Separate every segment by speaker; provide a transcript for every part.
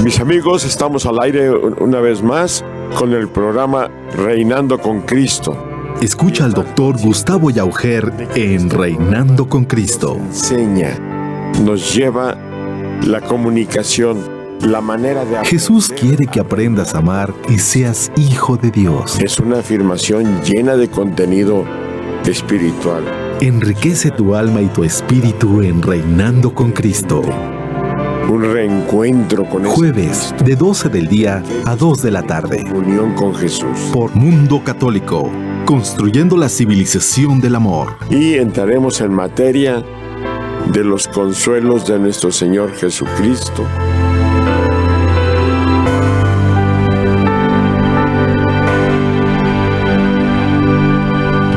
Speaker 1: Mis amigos, estamos al aire una vez más con el programa Reinando con Cristo.
Speaker 2: Escucha al doctor Gustavo Yaujer en Reinando con Cristo.
Speaker 1: Enseña, nos lleva la comunicación, la manera de...
Speaker 2: Jesús quiere que aprendas a amar y seas hijo de Dios.
Speaker 1: Es una afirmación llena de contenido espiritual.
Speaker 2: Enriquece tu alma y tu espíritu en Reinando con Cristo.
Speaker 1: Un reencuentro con
Speaker 2: jueves de 12 del día a 2 de la tarde.
Speaker 1: Unión con Jesús.
Speaker 2: Por Mundo Católico, construyendo la civilización del amor.
Speaker 1: Y entraremos en materia de los consuelos de nuestro Señor Jesucristo.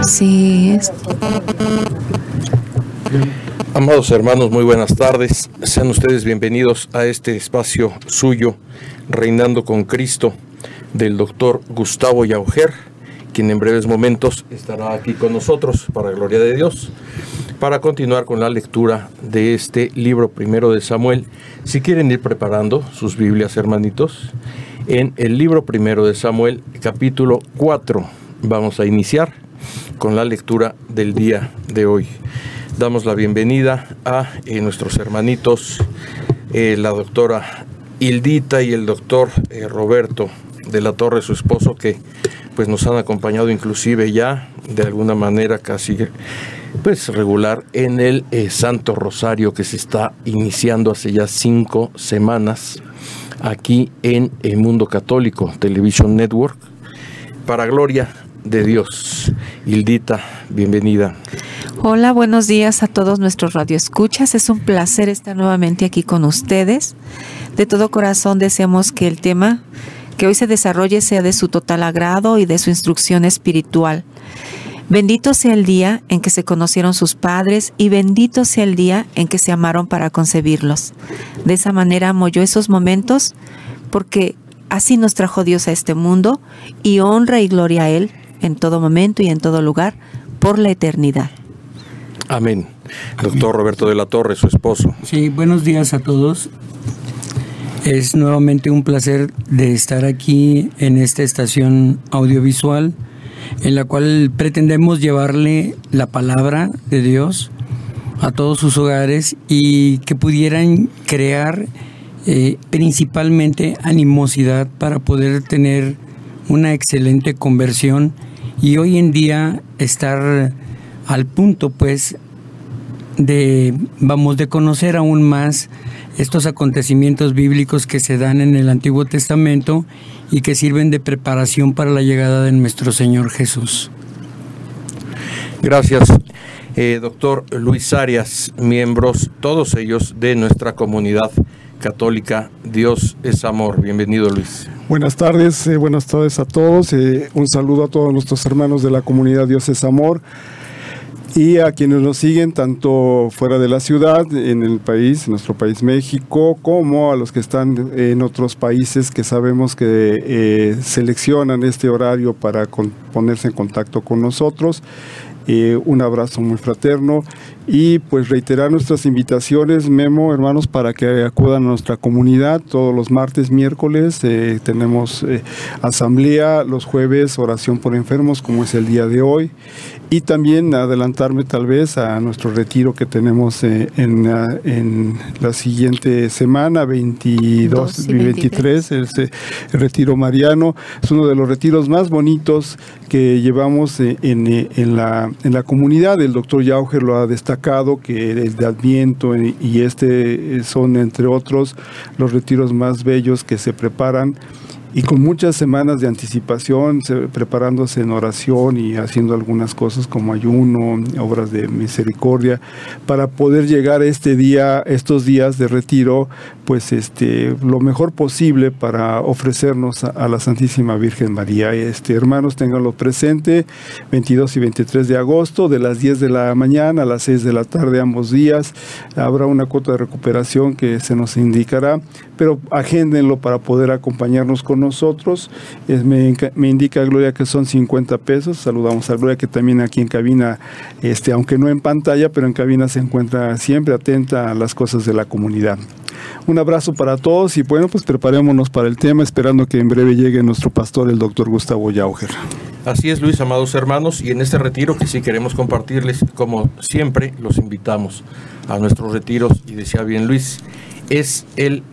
Speaker 3: Sí, es...
Speaker 4: Amados hermanos, muy buenas tardes. Sean ustedes bienvenidos a este espacio suyo, Reinando con Cristo, del doctor Gustavo Yaujer, quien en breves momentos estará aquí con nosotros, para la gloria de Dios, para continuar con la lectura de este libro primero de Samuel. Si quieren ir preparando sus Biblias, hermanitos, en el libro primero de Samuel, capítulo 4, vamos a iniciar con la lectura del día de hoy. Damos la bienvenida a nuestros hermanitos, la doctora Hildita y el doctor Roberto de la Torre, su esposo, que pues nos han acompañado inclusive ya de alguna manera casi pues regular en el Santo Rosario, que se está iniciando hace ya 5 semanas aquí en Mundo Católico Television Network, para gloria de Dios. Hildita, bienvenida.
Speaker 3: Hola, buenos días a todos nuestros radioescuchas. Es un placer estar nuevamente aquí con ustedes. De todo corazón deseamos que el tema que hoy se desarrolle sea de su total agrado y de su instrucción espiritual. Bendito sea el día en que se conocieron sus padres y bendito sea el día en que se amaron para concebirlos. De esa manera amo yo esos momentos, porque así nos trajo Dios a este mundo, y honra y gloria a Él en todo momento y en todo lugar por la eternidad.
Speaker 4: Amén. Doctor Roberto de la Torre, su esposo.
Speaker 5: Sí, buenos días a todos. Es nuevamente un placer de estar aquí en esta estación audiovisual, en la cual pretendemos llevarle la palabra de Dios a todos sus hogares y que pudieran crear principalmente animosidad para poder tener una excelente conversión y hoy en día estar al punto pues de conocer aún más estos acontecimientos bíblicos que se dan en el Antiguo Testamento y que sirven de preparación para la llegada de nuestro Señor Jesús.
Speaker 4: Gracias, doctor Luis Arias, miembros todos ellos de nuestra comunidad católica Dios es Amor. Bienvenido, Luis.
Speaker 6: Buenas tardes a todos. Un saludo a todos nuestros hermanos de la comunidad Dios es Amor y a quienes nos siguen tanto fuera de la ciudad, en el país, en nuestro país México, como a los que están en otros países que sabemos que seleccionan este horario para ponerse en contacto con nosotros. Un abrazo muy fraterno y pues reiterar nuestras invitaciones, Memo, hermanos, para que acudan a nuestra comunidad todos los martes, miércoles. Tenemos asamblea, los jueves oración por enfermos, como es el día de hoy, y también adelantarme tal vez a nuestro retiro que tenemos en la siguiente semana, 22 y 23, el retiro mariano. Es uno de los retiros más bonitos que llevamos en la comunidad. El doctor Yaujer lo ha destacado, que el de Adviento y son, entre otros, los retiros más bellos que se preparan, y con muchas semanas de anticipación, preparándose en oración y haciendo algunas cosas como ayuno, obras de misericordia, para poder llegar a estos días de retiro, pues lo mejor posible para ofrecernos a la Santísima Virgen María. Hermanos, ténganlo presente, 22 y 23 de agosto, de las 10 de la mañana a las 6 de la tarde, ambos días. Habrá una cuota de recuperación que se nos indicará, pero agéndenlo para poder acompañarnos con nosotros. Me indica Gloria que son 50 pesos. Saludamos a Gloria, que también aquí en cabina, aunque no en pantalla, pero en cabina se encuentra siempre atenta a las cosas de la comunidad. Un abrazo para todos y bueno, pues preparémonos para el tema, esperando que en breve llegue nuestro pastor, el doctor Gustavo Yauger.
Speaker 4: Así es, Luis, amados hermanos, y en este retiro que sí queremos compartirles, como siempre, los invitamos a nuestros retiros, y decía bien Luis, es el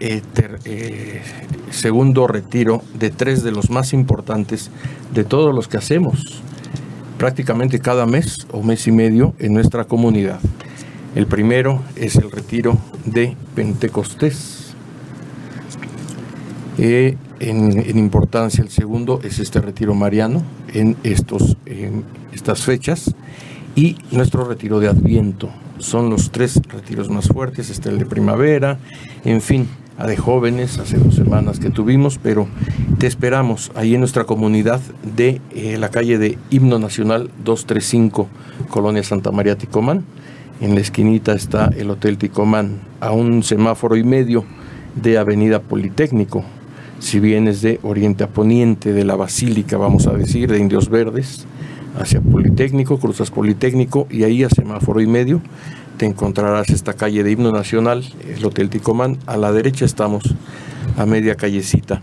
Speaker 4: segundo retiro de 3 de los más importantes de todos los que hacemos, prácticamente cada mes o mes y medio en nuestra comunidad. El primero es el retiro de Pentecostés. En importancia, el segundo es este retiro mariano en estas fechas, y nuestro retiro de Adviento. Son los 3 retiros más fuertes, el de primavera, en fin, a de jóvenes, hace 2 semanas que tuvimos, pero te esperamos ahí en nuestra comunidad de la calle de Himno Nacional 235, Colonia Santa María Ticomán. En la esquinita está el Hotel Ticomán, a un semáforo y medio de Avenida Politécnico. Si vienes de oriente a poniente, de la Basílica, vamos a decir, de Indios Verdes, hacia Politécnico, cruzas Politécnico y ahí a semáforo y medio te encontrarás esta calle de Himno Nacional, el Hotel Ticomán. A la derecha estamos a media callecita.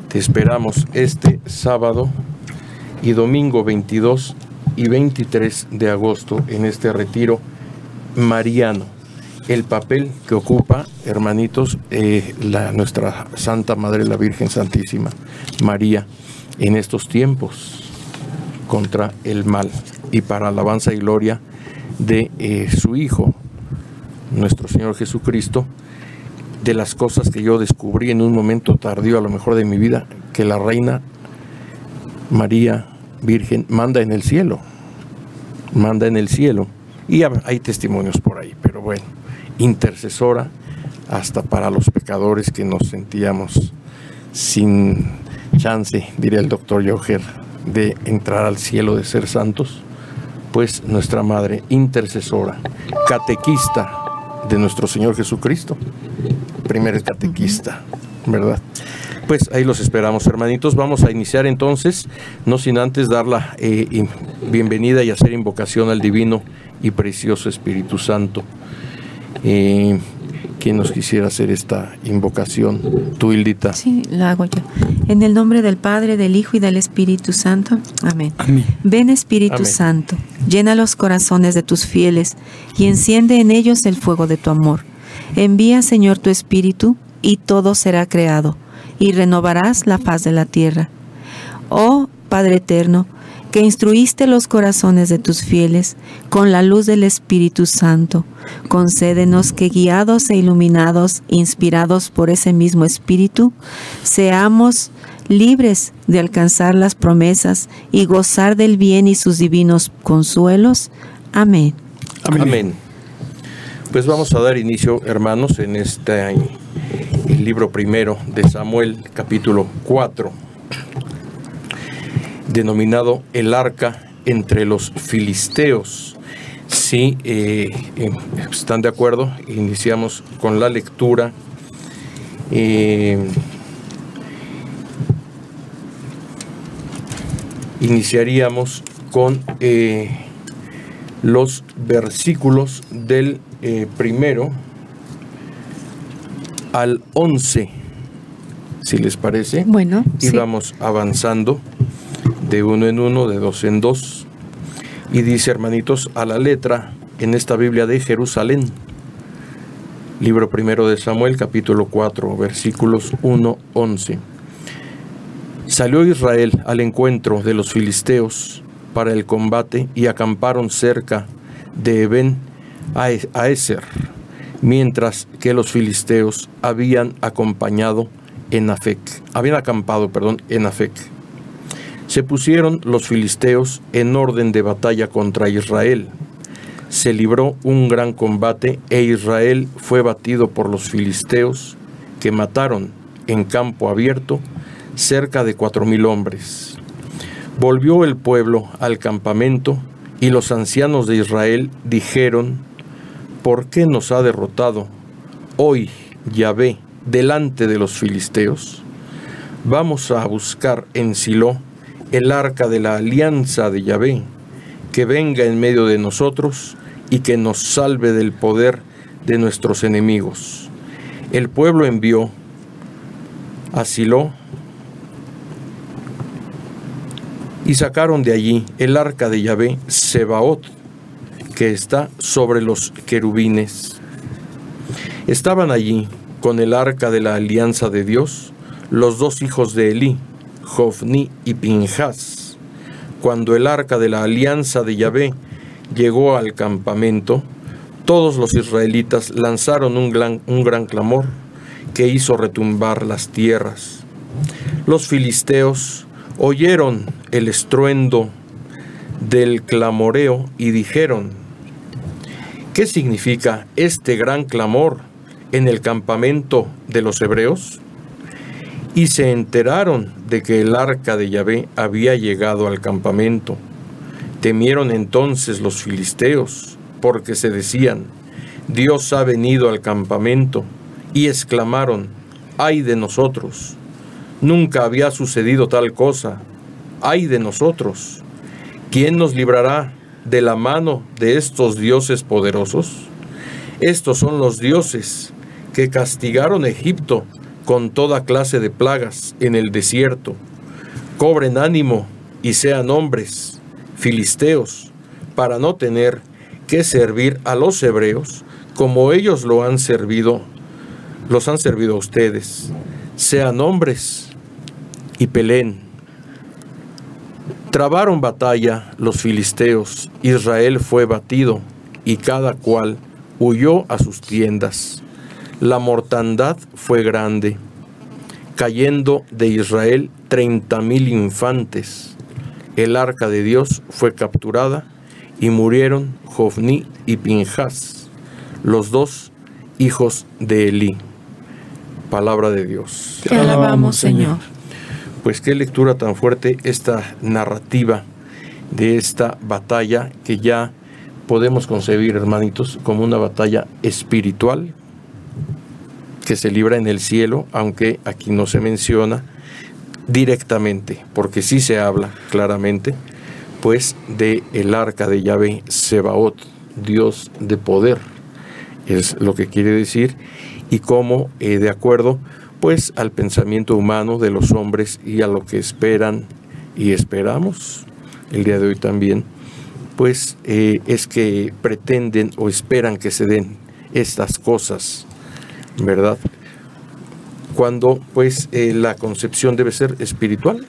Speaker 4: Te esperamos este sábado y domingo 22 y 23 de agosto en este retiro mariano. El papel que ocupa, hermanitos, nuestra Santa Madre, la Virgen Santísima María, en estos tiempos contra el mal y para alabanza y gloria de su Hijo, nuestro Señor Jesucristo. De las cosas que yo descubrí en un momento tardío, a lo mejor de mi vida, que la Reina María Virgen manda en el cielo, y hay testimonios por ahí, pero bueno, intercesora hasta para los pecadores que nos sentíamos sin chance, diría el doctor Yauger, de entrar al cielo, de ser santos. Pues nuestra Madre intercesora, catequista de nuestro Señor Jesucristo, primer catequista, ¿verdad? Pues ahí los esperamos, hermanitos. Vamos a iniciar entonces, no sin antes dar la bienvenida y hacer invocación al divino y precioso Espíritu Santo. ¿Quién nos quisiera hacer esta invocación? Tú, Hildita.
Speaker 3: Sí, la hago yo. En el nombre del Padre, del Hijo y del Espíritu Santo. Amén.
Speaker 5: Amén.
Speaker 3: Ven, Espíritu
Speaker 4: Amén.
Speaker 3: Santo, llena los corazones de tus fieles y enciende en ellos el fuego de tu amor. Envía, Señor, tu Espíritu y todo será creado y renovarás la faz de la tierra. Oh Padre eterno, que instruiste los corazones de tus fieles con la luz del Espíritu Santo, concédenos que, guiados e iluminados, inspirados por ese mismo Espíritu, seamos libres de alcanzar las promesas y gozar del bien y sus divinos consuelos. Amén.
Speaker 4: Amén. Pues vamos a dar inicio, hermanos, en el libro primero de Samuel, capítulo 4, denominado El Arca entre los Filisteos. Si están de acuerdo, iniciamos con la lectura. Iniciaríamos con los versículos del primero al 11, si les parece.
Speaker 3: Bueno,
Speaker 4: y
Speaker 3: sí.
Speaker 4: vamos avanzando de uno en uno, de dos en dos. Y dice, hermanitos, a la letra en esta Biblia de Jerusalén, libro primero de Samuel, capítulo 4, versículos 1-11. Salió Israel al encuentro de los filisteos para el combate y acamparon cerca de Eben Aeser, mientras que los filisteos habían acampado en Afec. Se pusieron los filisteos en orden de batalla contra Israel. Se libró un gran combate e Israel fue batido por los filisteos, que mataron en campo abierto cerca de 4,000 hombres. Volvió el pueblo al campamento y los ancianos de Israel dijeron: ¿por qué nos ha derrotado hoy Yahvé delante de los filisteos? Vamos a buscar en Silo el arca de la alianza de Yahvé, que venga en medio de nosotros y que nos salve del poder de nuestros enemigos. El pueblo envió a Silo y sacaron de allí el arca de Yahvé Sebaot, que está sobre los querubines. Estaban allí con el arca de la alianza de Dios los dos hijos de Elí, Jofni y Pinjas. Cuando el arca de la alianza de Yahvé llegó al campamento, todos los israelitas lanzaron un gran clamor que hizo retumbar las tierras. Los filisteos oyeron el estruendo del clamoreo y dijeron: ¿qué significa este gran clamor en el campamento de los hebreos? Y se enteraron de que el arca de Yahvé había llegado al campamento. Temieron entonces los filisteos, porque se decían: Dios ha venido al campamento, y exclamaron: ¡ay de nosotros! Nunca había sucedido tal cosa. ¡Ay de nosotros! ¿Quién nos librará de la mano de estos dioses poderosos? Estos son los dioses que castigaron a Egipto con toda clase de plagas en el desierto. Cobren ánimo y sean hombres, filisteos, para no tener que servir a los hebreos como ellos los han servido a ustedes. Sean hombres y peleen. Trabaron batalla los filisteos, Israel fue batido, y cada cual huyó a sus tiendas. La mortandad fue grande, cayendo de Israel 30,000 infantes. El arca de Dios fue capturada, y murieron Jofni y Pinjas, los dos hijos de Elí. Palabra de Dios.
Speaker 3: Te alabamos, Señor.
Speaker 4: Pues qué lectura tan fuerte esta narrativa de esta batalla que ya podemos concebir, hermanitos, como una batalla espiritual que se libra en el cielo, aunque aquí no se menciona directamente, porque sí se habla claramente, pues, de el arca de Yahvé Sebaot, Dios de poder, es lo que quiere decir, y cómo, de acuerdo, pues, al pensamiento humano de los hombres y a lo que esperan y esperamos el día de hoy también, pues, es que pretenden o esperan que se den estas cosas, ¿verdad? Cuando, pues, la concepción debe ser espiritual,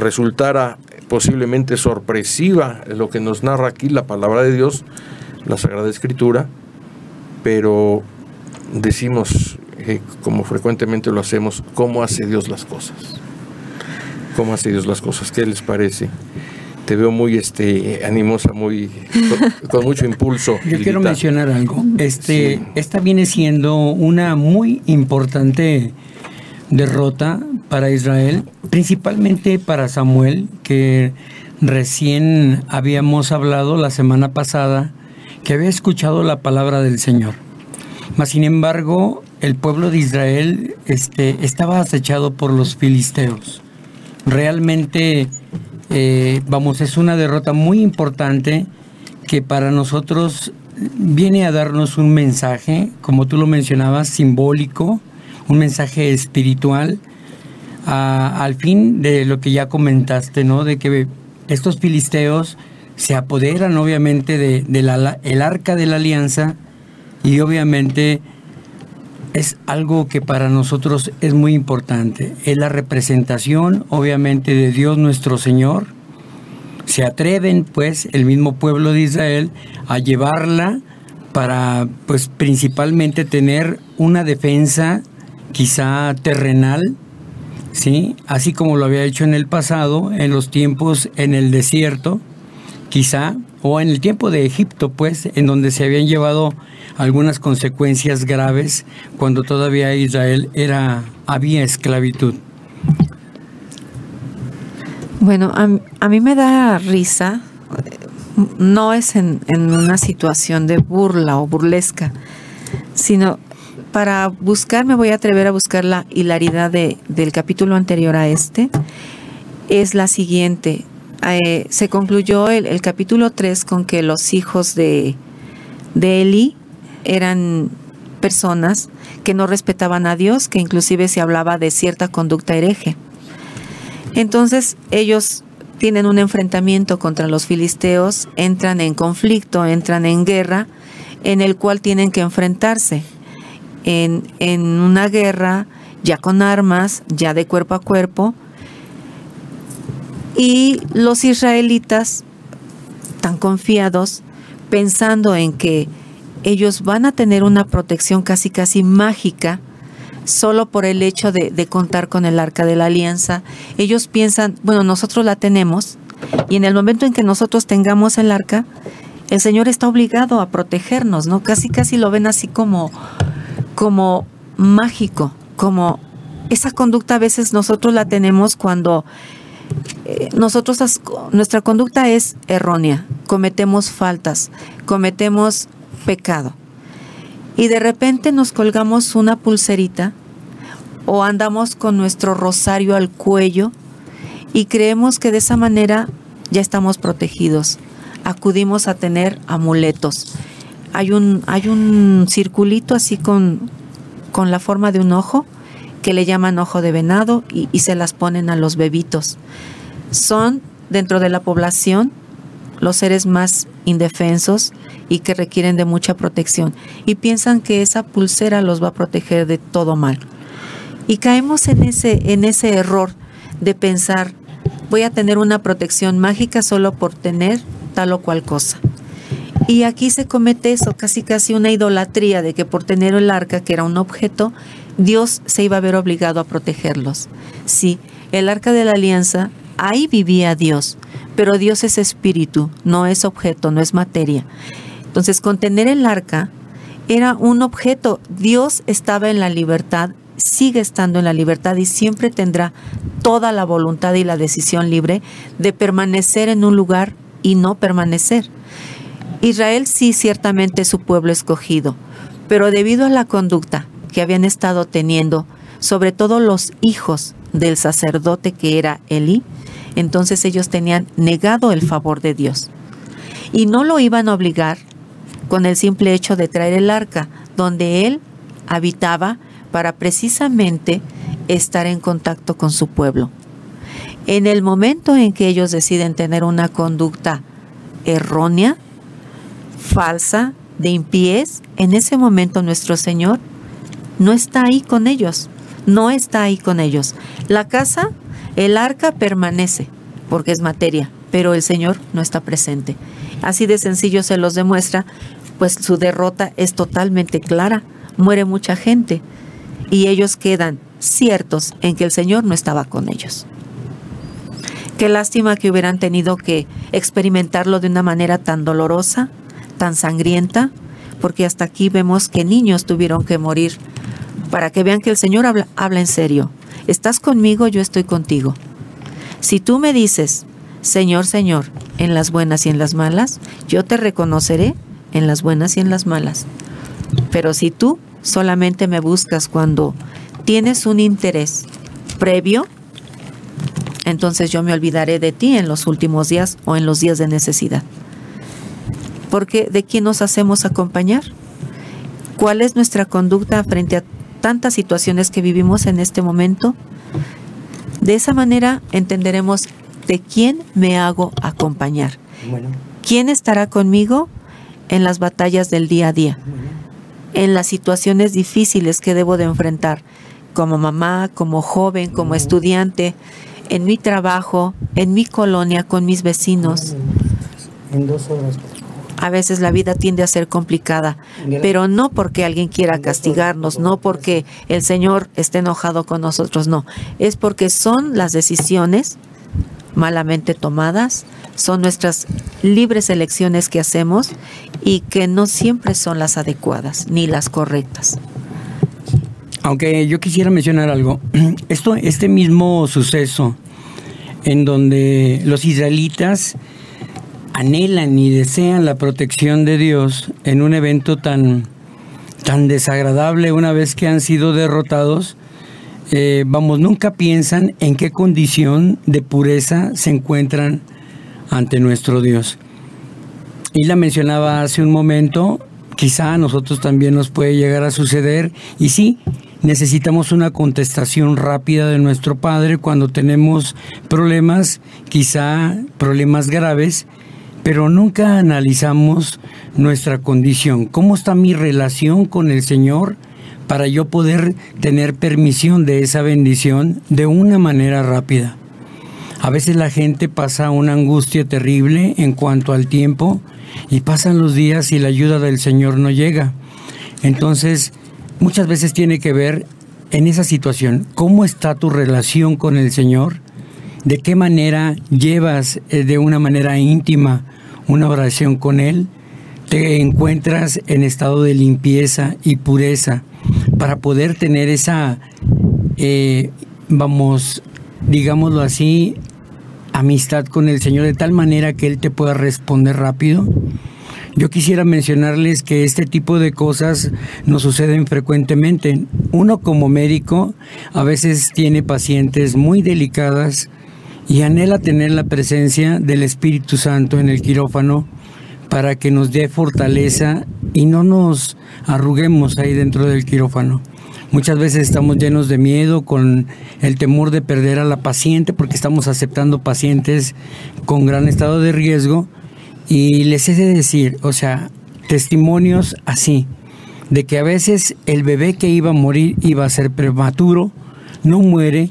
Speaker 4: resultara posiblemente sorpresiva lo que nos narra aquí la palabra de Dios, la Sagrada Escritura, pero decimos, como frecuentemente lo hacemos, ¿cómo hace Dios las cosas? ¿Cómo hace Dios las cosas? ¿Qué les parece? Te veo muy animosa, con mucho impulso.
Speaker 5: Yo quiero mencionar algo.
Speaker 4: Sí.
Speaker 5: Esta viene siendo una muy importante derrota para Israel, principalmente para Samuel, que recién habíamos hablado la semana pasada, que había escuchado la palabra del Señor. Mas, sin embargo, el pueblo de Israel estaba acechado por los filisteos. Realmente, es una derrota muy importante que para nosotros viene a darnos un mensaje, como tú lo mencionabas, simbólico, un mensaje espiritual, al fin de lo que ya comentaste, ¿no? De que estos filisteos se apoderan obviamente del arca de la alianza, y obviamente es algo que para nosotros es muy importante. Es la representación obviamente de Dios nuestro Señor. Se atreven pues el mismo pueblo de Israel a llevarla para pues principalmente tener una defensa quizá terrenal, ¿sí? Así como lo había hecho en el pasado, en los tiempos en el desierto, quizá, o en el tiempo de Egipto, pues, en donde se habían llevado algunas consecuencias graves cuando todavía Israel había esclavitud.
Speaker 3: Bueno, a mí me da risa, no es en una situación de burla o burlesca, sino para buscar, me voy a atrever a buscar la hilaridad del capítulo anterior a este, es la siguiente. Se concluyó el capítulo 3 con que los hijos de Elí eran personas que no respetaban a Dios, que inclusive se hablaba de cierta conducta hereje. Entonces ellos tienen un enfrentamiento contra los filisteos, entran en conflicto, entran en guerra, en el cual tienen que enfrentarse en una guerra ya con armas, ya de cuerpo a cuerpo, y los israelitas, tan confiados, pensando en que ellos van a tener una protección casi mágica, solo por el hecho de contar con el Arca de la Alianza. Ellos piensan, bueno, nosotros la tenemos, y en el momento en que nosotros tengamos el Arca, el Señor está obligado a protegernos, ¿no? Casi lo ven así como mágico, como esa conducta a veces nosotros la tenemos cuando nuestra conducta es errónea, cometemos faltas, cometemos pecado, y de repente nos colgamos una pulserita o andamos con nuestro rosario al cuello y creemos que de esa manera ya estamos protegidos. Acudimos a tener amuletos. Hay un circulito así con la forma de un ojo, que le llaman ojo de venado, y se las ponen a los bebitos. Son, dentro de la población, los seres más indefensos y que requieren de mucha protección, y piensan que esa pulsera los va a proteger de todo mal. Y caemos en ese error de pensar, voy a tener una protección mágica solo por tener tal o cual cosa. Y aquí se comete eso, casi una idolatría de que por tener el arca, que era un objeto, Dios se iba a ver obligado a protegerlos. Sí, el Arca de la Alianza, ahí vivía Dios, pero Dios es espíritu, no es objeto, no es materia. Entonces, con tener el arca, era un objeto. Dios estaba en la libertad, sigue estando en la libertad y siempre tendrá toda la voluntad y la decisión libre de permanecer en un lugar y no permanecer. Israel sí, ciertamente es su pueblo escogido, pero debido a la conducta que habían estado teniendo, sobre todo los hijos del sacerdote que era Elí, entonces ellos tenían negado el favor de Dios. Y no lo iban a obligar con el simple hecho de traer el arca, donde él habitaba, para precisamente estar en contacto con su pueblo. En el momento en que ellos deciden tener una conducta errónea, falsa, de impies, en ese momento nuestro Señor no está ahí con ellos, no está ahí con ellos. La casa, el arca permanece, porque es materia, pero el Señor no está presente. Así de sencillo se los demuestra, pues su derrota es totalmente clara, muere mucha gente, y ellos quedan ciertos en que el Señor no estaba con ellos. Qué lástima que hubieran tenido que experimentarlo de una manera tan dolorosa, tan sangrienta, porque hasta aquí vemos que niños tuvieron que morir, para que vean que el Señor habla en serio. Estás conmigo, yo estoy contigo. Si tú me dices, Señor, Señor, en las buenas y en las malas, yo te reconoceré en las buenas y en las malas. Pero si tú solamente me buscas cuando tienes un interés previo, entonces yo me olvidaré de ti en los últimos días o en los días de necesidad. Porque ¿de quién nos hacemos acompañar? ¿Cuál es nuestra conducta frente a tantas situaciones que vivimos en este momento? De esa manera entenderemos de quién me hago acompañar. ¿Quién estará conmigo en las batallas del día a día? En las situaciones difíciles que debo de enfrentar, como mamá, como joven, como estudiante, en mi trabajo, en mi colonia, con mis vecinos.
Speaker 5: En 2 horas.
Speaker 3: A veces la vida tiende a ser complicada, pero no porque alguien quiera castigarnos, no porque el Señor esté enojado con nosotros, no. Es porque son las decisiones malamente tomadas, son nuestras libres elecciones que hacemos y que no siempre son las adecuadas ni las correctas.
Speaker 5: Aunque yo quisiera mencionar algo, este mismo suceso en donde los israelitas anhelan y desean la protección de Dios en un evento tan desagradable una vez que han sido derrotados, nunca piensan en qué condición de pureza se encuentran ante nuestro Dios. Y la mencionaba hace un momento, quizá a nosotros también nos puede llegar a suceder, y sí, necesitamos una contestación rápida de nuestro Padre cuando tenemos problemas, quizá problemas graves, pero nunca analizamos nuestra condición. ¿Cómo está mi relación con el Señor para yo poder tener permisión de esa bendición de una manera rápida? A veces la gente pasa una angustia terrible en cuanto al tiempo, y pasan los días y la ayuda del Señor no llega. Entonces, muchas veces tiene que ver en esa situación, ¿cómo está tu relación con el Señor? ¿De qué manera llevas de una manera íntima una oración con Él? ¿Te encuentras en estado de limpieza y pureza para poder tener esa, digámoslo así, amistad con el Señor de tal manera que Él te pueda responder rápido? Yo quisiera mencionarles que este tipo de cosas nos suceden frecuentemente. Uno como médico a veces tiene pacientes muy delicadas y anhela tener la presencia del Espíritu Santo en el quirófano para que nos dé fortaleza y no nos arruguemos ahí dentro del quirófano. Muchas veces estamos llenos de miedo, con el temor de perder a la paciente, porque estamos aceptando pacientes con gran estado de riesgo. Y les he de decir, o sea, testimonios así, de que a veces el bebé que iba a morir iba a ser prematuro, no muere,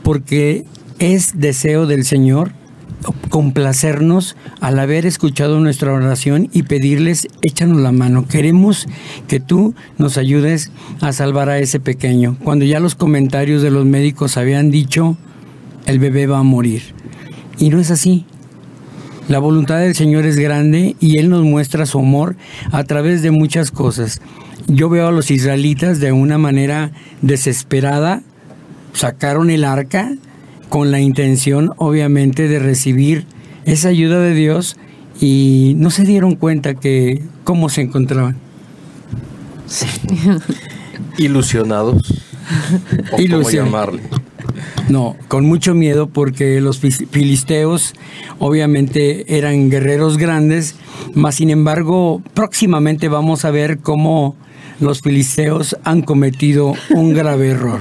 Speaker 5: porque es deseo del Señor complacernos al haber escuchado nuestra oración y pedirles, échanos la mano, queremos que tú nos ayudes a salvar a ese pequeño, cuando ya los comentarios de los médicos habían dicho, el bebé va a morir. Y no es así. La voluntad del Señor es grande y Él nos muestra su amor a través de muchas cosas. Yo veo a los israelitas de una manera desesperada, sacaron el arca con la intención, obviamente, de recibir esa ayuda de Dios, y no se dieron cuenta que cómo se encontraban.
Speaker 3: Sí.
Speaker 4: Ilusionados, o cómo llamarle.
Speaker 5: No, con mucho miedo, porque los filisteos obviamente eran guerreros grandes, mas sin embargo próximamente vamos a ver cómo los filisteos han cometido un grave error.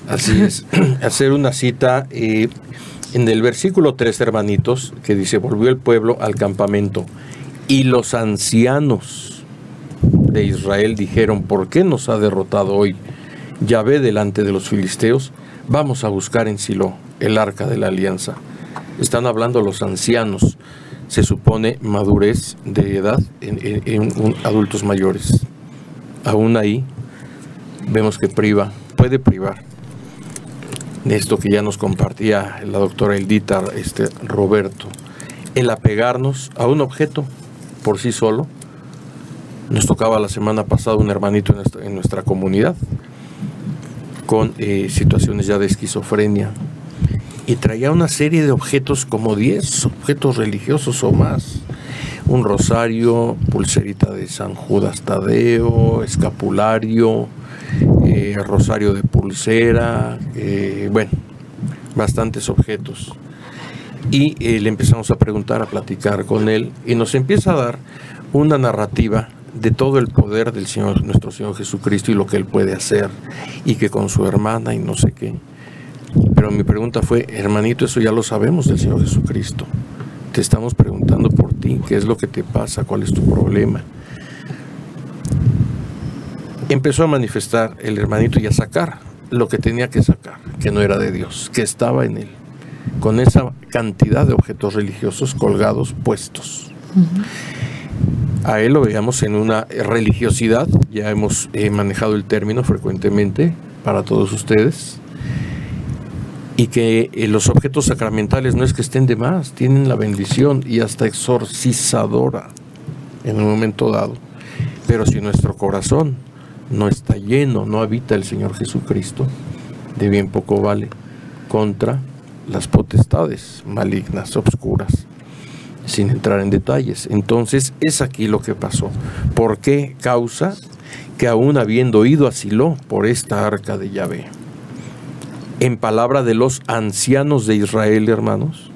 Speaker 4: Así es. Hacer una cita en el versículo 3, hermanitos, que dice, volvió el pueblo al campamento y los ancianos de Israel dijeron, ¿por qué nos ha derrotado hoy Yahvé delante de los filisteos? Vamos a buscar en Silo el arca de la alianza. Están hablando los ancianos, se supone madurez de edad en adultos mayores. Aún ahí vemos que puede privar de esto que ya nos compartía la doctora Eldita Roberto, el apegarnos a un objeto por sí solo. Nos tocaba la semana pasada un hermanito en nuestra comunidad con situaciones ya de esquizofrenia, y traía una serie de objetos, como 10 objetos religiosos o más, un rosario, pulserita de San Judas Tadeo, escapulario, rosario de pulsera, bueno, bastantes objetos. Y le empezamos a preguntar, a platicar con él, y nos empieza a dar una narrativa de todo el poder del Señor, nuestro Señor Jesucristo, y lo que Él puede hacer, y que con su hermana y no sé qué. Pero mi pregunta fue, hermanito, eso ya lo sabemos del Señor Jesucristo. Te estamos preguntando por ti, qué es lo que te pasa, cuál es tu problema. Empezó a manifestar el hermanito y a sacar lo que tenía que sacar, que no era de Dios, que estaba en él, con esa cantidad de objetos religiosos colgados, puestos. A él lo veíamos en una religiosidad, ya hemos manejado el término frecuentemente para todos ustedes, y que los objetos sacramentales no es que estén de más, tienen la bendición y hasta exorcizadora en un momento dado, pero si nuestro corazón no está lleno, no habita el Señor Jesucristo, de bien poco vale contra las potestades malignas, obscuras, sin entrar en detalles. Entonces es aquí lo que pasó. ¿Por qué causa? Que aún habiendo ido a Silo por esta arca de Yahvé, en palabra de los ancianos de Israel, hermanos,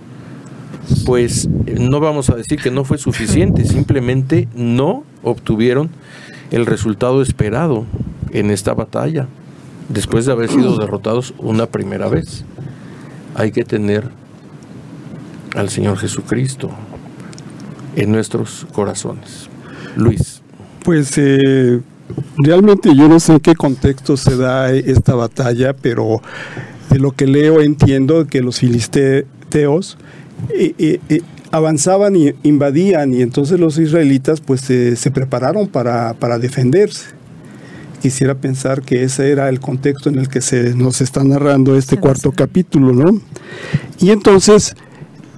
Speaker 4: pues no vamos a decir que no fue suficiente, simplemente no obtuvieron el resultado esperado en esta batalla, después de haber sido derrotados una primera vez. Hay que tener al Señor Jesucristo en nuestros corazones. Luis.
Speaker 6: Pues realmente yo no sé en qué contexto se da esta batalla, pero de lo que leo entiendo que los filisteos avanzaban y invadían, y entonces los israelitas pues se prepararon para defenderse. Quisiera pensar que ese era el contexto en el que nos está narrando este cuarto capítulo, ¿no? Y entonces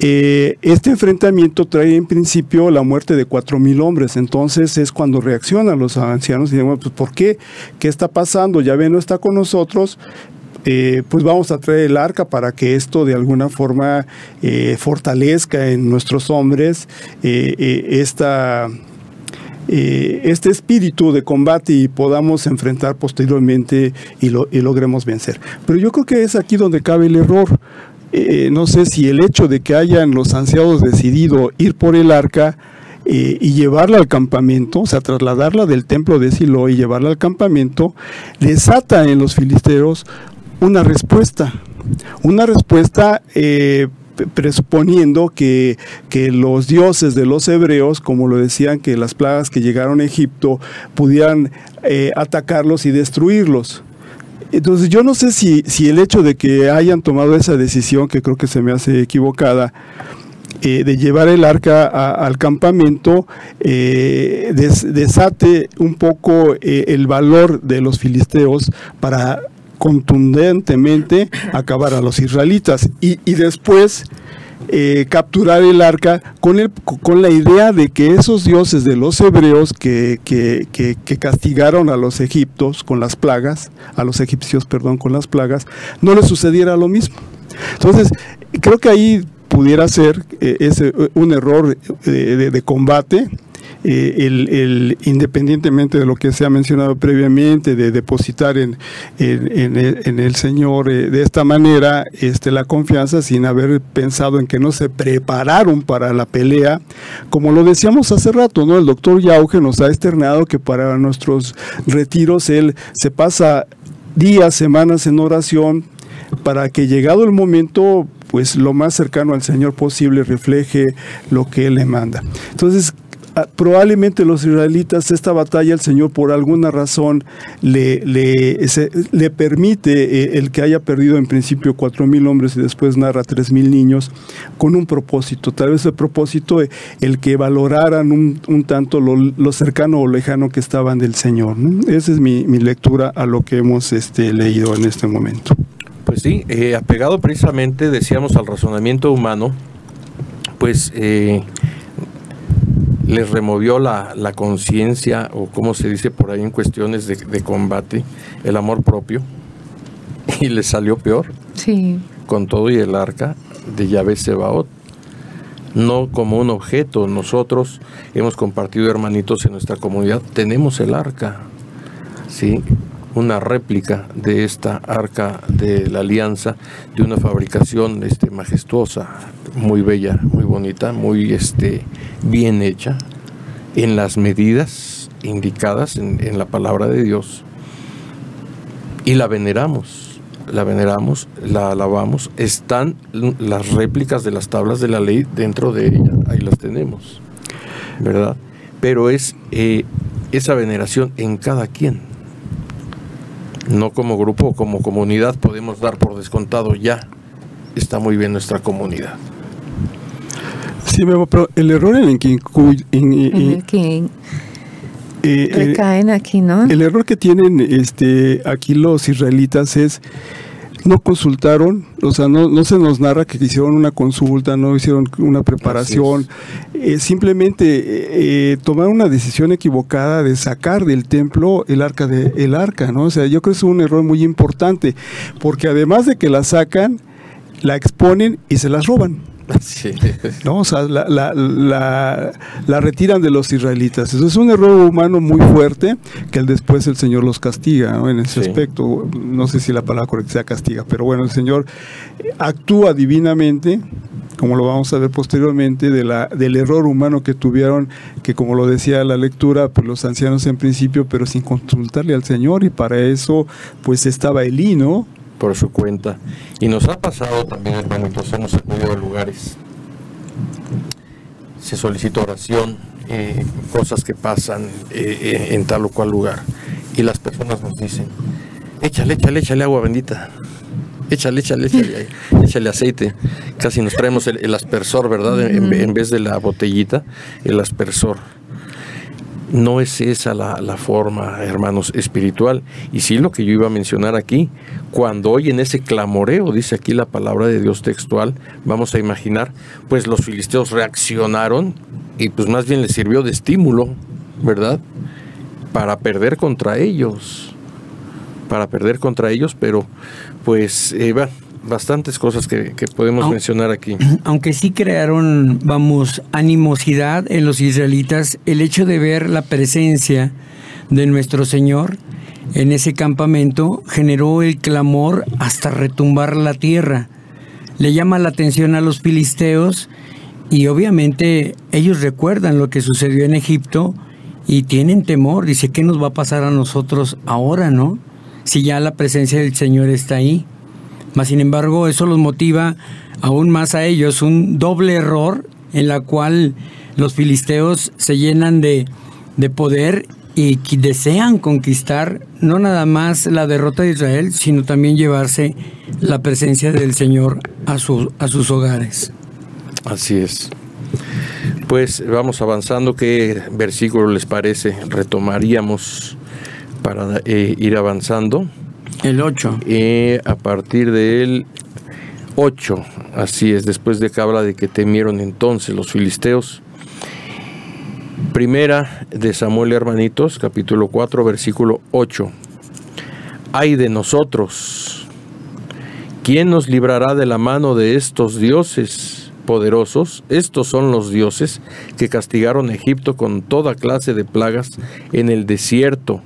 Speaker 6: este enfrentamiento trae en principio la muerte de 4,000 hombres. Entonces es cuando reaccionan los ancianos y dicen, pues ¿por qué? ¿Qué está pasando? Yahvé no está con nosotros. Pues vamos a traer el arca para que esto de alguna forma fortalezca en nuestros hombres este espíritu de combate y podamos enfrentar posteriormente y logremos vencer. Pero yo creo que es aquí donde cabe el error. No sé si el hecho de que hayan los ancianos decidido ir por el arca y llevarla al campamento, o sea, trasladarla del templo de Silo y llevarla al campamento, desata en los filisteos una respuesta presuponiendo que los dioses de los hebreos, como lo decían, que las plagas que llegaron a Egipto pudieran atacarlos y destruirlos. Entonces yo no sé si el hecho de que hayan tomado esa decisión, que creo que se me hace equivocada, de llevar el arca al campamento, desate un poco el valor de los filisteos para contundentemente acabar a los israelitas y después capturar el arca con la idea de que esos dioses de los hebreos que castigaron a los egipcios con las plagas, con las plagas, no les sucediera lo mismo. Entonces, creo que ahí pudiera ser un error de combate. Independientemente de lo que se ha mencionado previamente, de depositar en el Señor de esta manera la confianza, sin haber pensado en que no se prepararon para la pelea, como lo decíamos hace rato, ¿no? El doctor Yauge nos ha externado que para nuestros retiros él se pasa días, semanas en oración para que, llegado el momento, pues lo más cercano al Señor posible refleje lo que Él le manda. Entonces, probablemente los israelitas, esta batalla, el Señor por alguna razón le permite el que haya perdido en principio 4,000 hombres y después narra 3,000 niños, con un propósito. Tal vez el propósito el que valoraran un tanto lo cercano o lejano que estaban del Señor, ¿no? Esa es mi lectura a lo que hemos leído en este momento.
Speaker 4: Pues sí, apegado precisamente, decíamos, al razonamiento humano, pues les removió la conciencia, o como se dice por ahí en cuestiones de combate, el amor propio, y les salió peor.
Speaker 3: Sí. Con
Speaker 4: todo y el arca de Yahvé Sebaot, no como un objeto. Nosotros hemos compartido, hermanitos, en nuestra comunidad, tenemos el arca, ¿sí? Una réplica de esta arca de la alianza, de una fabricación majestuosa, muy bella, muy bonita, muy bien hecha, en las medidas indicadas en la palabra de Dios, y la veneramos, la alabamos. Están las réplicas de las tablas de la ley dentro de ella, ahí las tenemos, ¿verdad? Pero es esa veneración en cada quien. No como grupo o como comunidad podemos dar por descontado, ya está muy bien nuestra comunidad.
Speaker 6: Sí, pero el error en el que
Speaker 3: recaen aquí, ¿no?
Speaker 6: El error que tienen aquí los israelitas es no consultaron, o sea, no se nos narra que hicieron una consulta, no hicieron una preparación, simplemente tomaron una decisión equivocada de sacar del templo el arca, ¿no? O sea, yo creo que es un error muy importante, porque además de que la sacan, la exponen y se las roban.
Speaker 4: Sí.
Speaker 6: ¿No? O sea, la retiran de los israelitas. Eso es un error humano muy fuerte que después el Señor los castiga, ¿no? En ese aspecto. No sé si la palabra correcta sea castiga, pero bueno, el Señor actúa divinamente, como lo vamos a ver posteriormente, del error humano que tuvieron, que como lo decía la lectura, pues los ancianos en principio, pero sin consultarle al Señor, y para eso pues estaba Elí, ¿no?
Speaker 4: Por su cuenta. Y nos ha pasado también, hermanitos, hemos acudido a lugares, se solicita oración, cosas que pasan en tal o cual lugar, y las personas nos dicen, échale agua bendita, échale aceite. Casi nos traemos el aspersor, ¿verdad? En vez de la botellita, el aspersor. No es esa la forma, hermanos, espiritual. Y sí, lo que yo iba a mencionar aquí, cuando oyen ese clamoreo, dice aquí la palabra de Dios textual, vamos a imaginar, pues los filisteos reaccionaron y pues más bien les sirvió de estímulo, ¿verdad? Para perder contra ellos, pero pues bastantes cosas que podemos mencionar aquí.
Speaker 5: Aunque sí crearon, animosidad en los israelitas, el hecho de ver la presencia de nuestro Señor en ese campamento generó el clamor hasta retumbar la tierra. Le llama la atención a los filisteos y obviamente ellos recuerdan lo que sucedió en Egipto y tienen temor. Dice, ¿qué nos va a pasar a nosotros ahora, no? Si ya la presencia del Señor está ahí. Mas, sin embargo, eso los motiva aún más a ellos, un doble error en la cual los filisteos se llenan de poder y desean conquistar no nada más la derrota de Israel, sino también llevarse la presencia del Señor a sus hogares.
Speaker 4: Así es. Pues vamos avanzando. ¿Qué versículo les parece? Retomaríamos para ir avanzando.
Speaker 5: El 8.
Speaker 4: A partir del 8, así es, después de que habla de que temieron entonces los filisteos. Primera de Samuel, hermanitos, capítulo 4, versículo 8. Ay de nosotros, ¿quién nos librará de la mano de estos dioses poderosos? Estos son los dioses que castigaron a Egipto con toda clase de plagas en el desierto.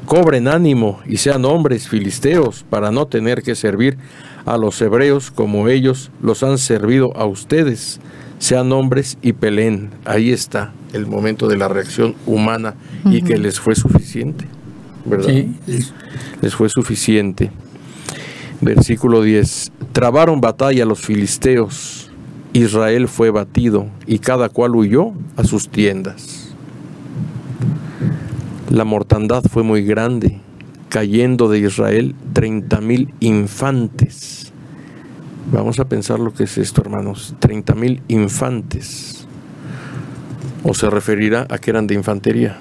Speaker 4: Cobren ánimo y sean hombres filisteos para no tener que servir a los hebreos como ellos los han servido a ustedes. Sean hombres y peleen. Ahí está el momento de la reacción humana y que les fue suficiente, ¿verdad? Sí. Les fue suficiente. Versículo 10. Trabaron batalla los filisteos. Israel fue batido y cada cual huyó a sus tiendas. La mortandad fue muy grande, cayendo de Israel 30,000 infantes. Vamos a pensar lo que es esto, hermanos. 30,000 infantes. ¿O se referirá a que eran de infantería?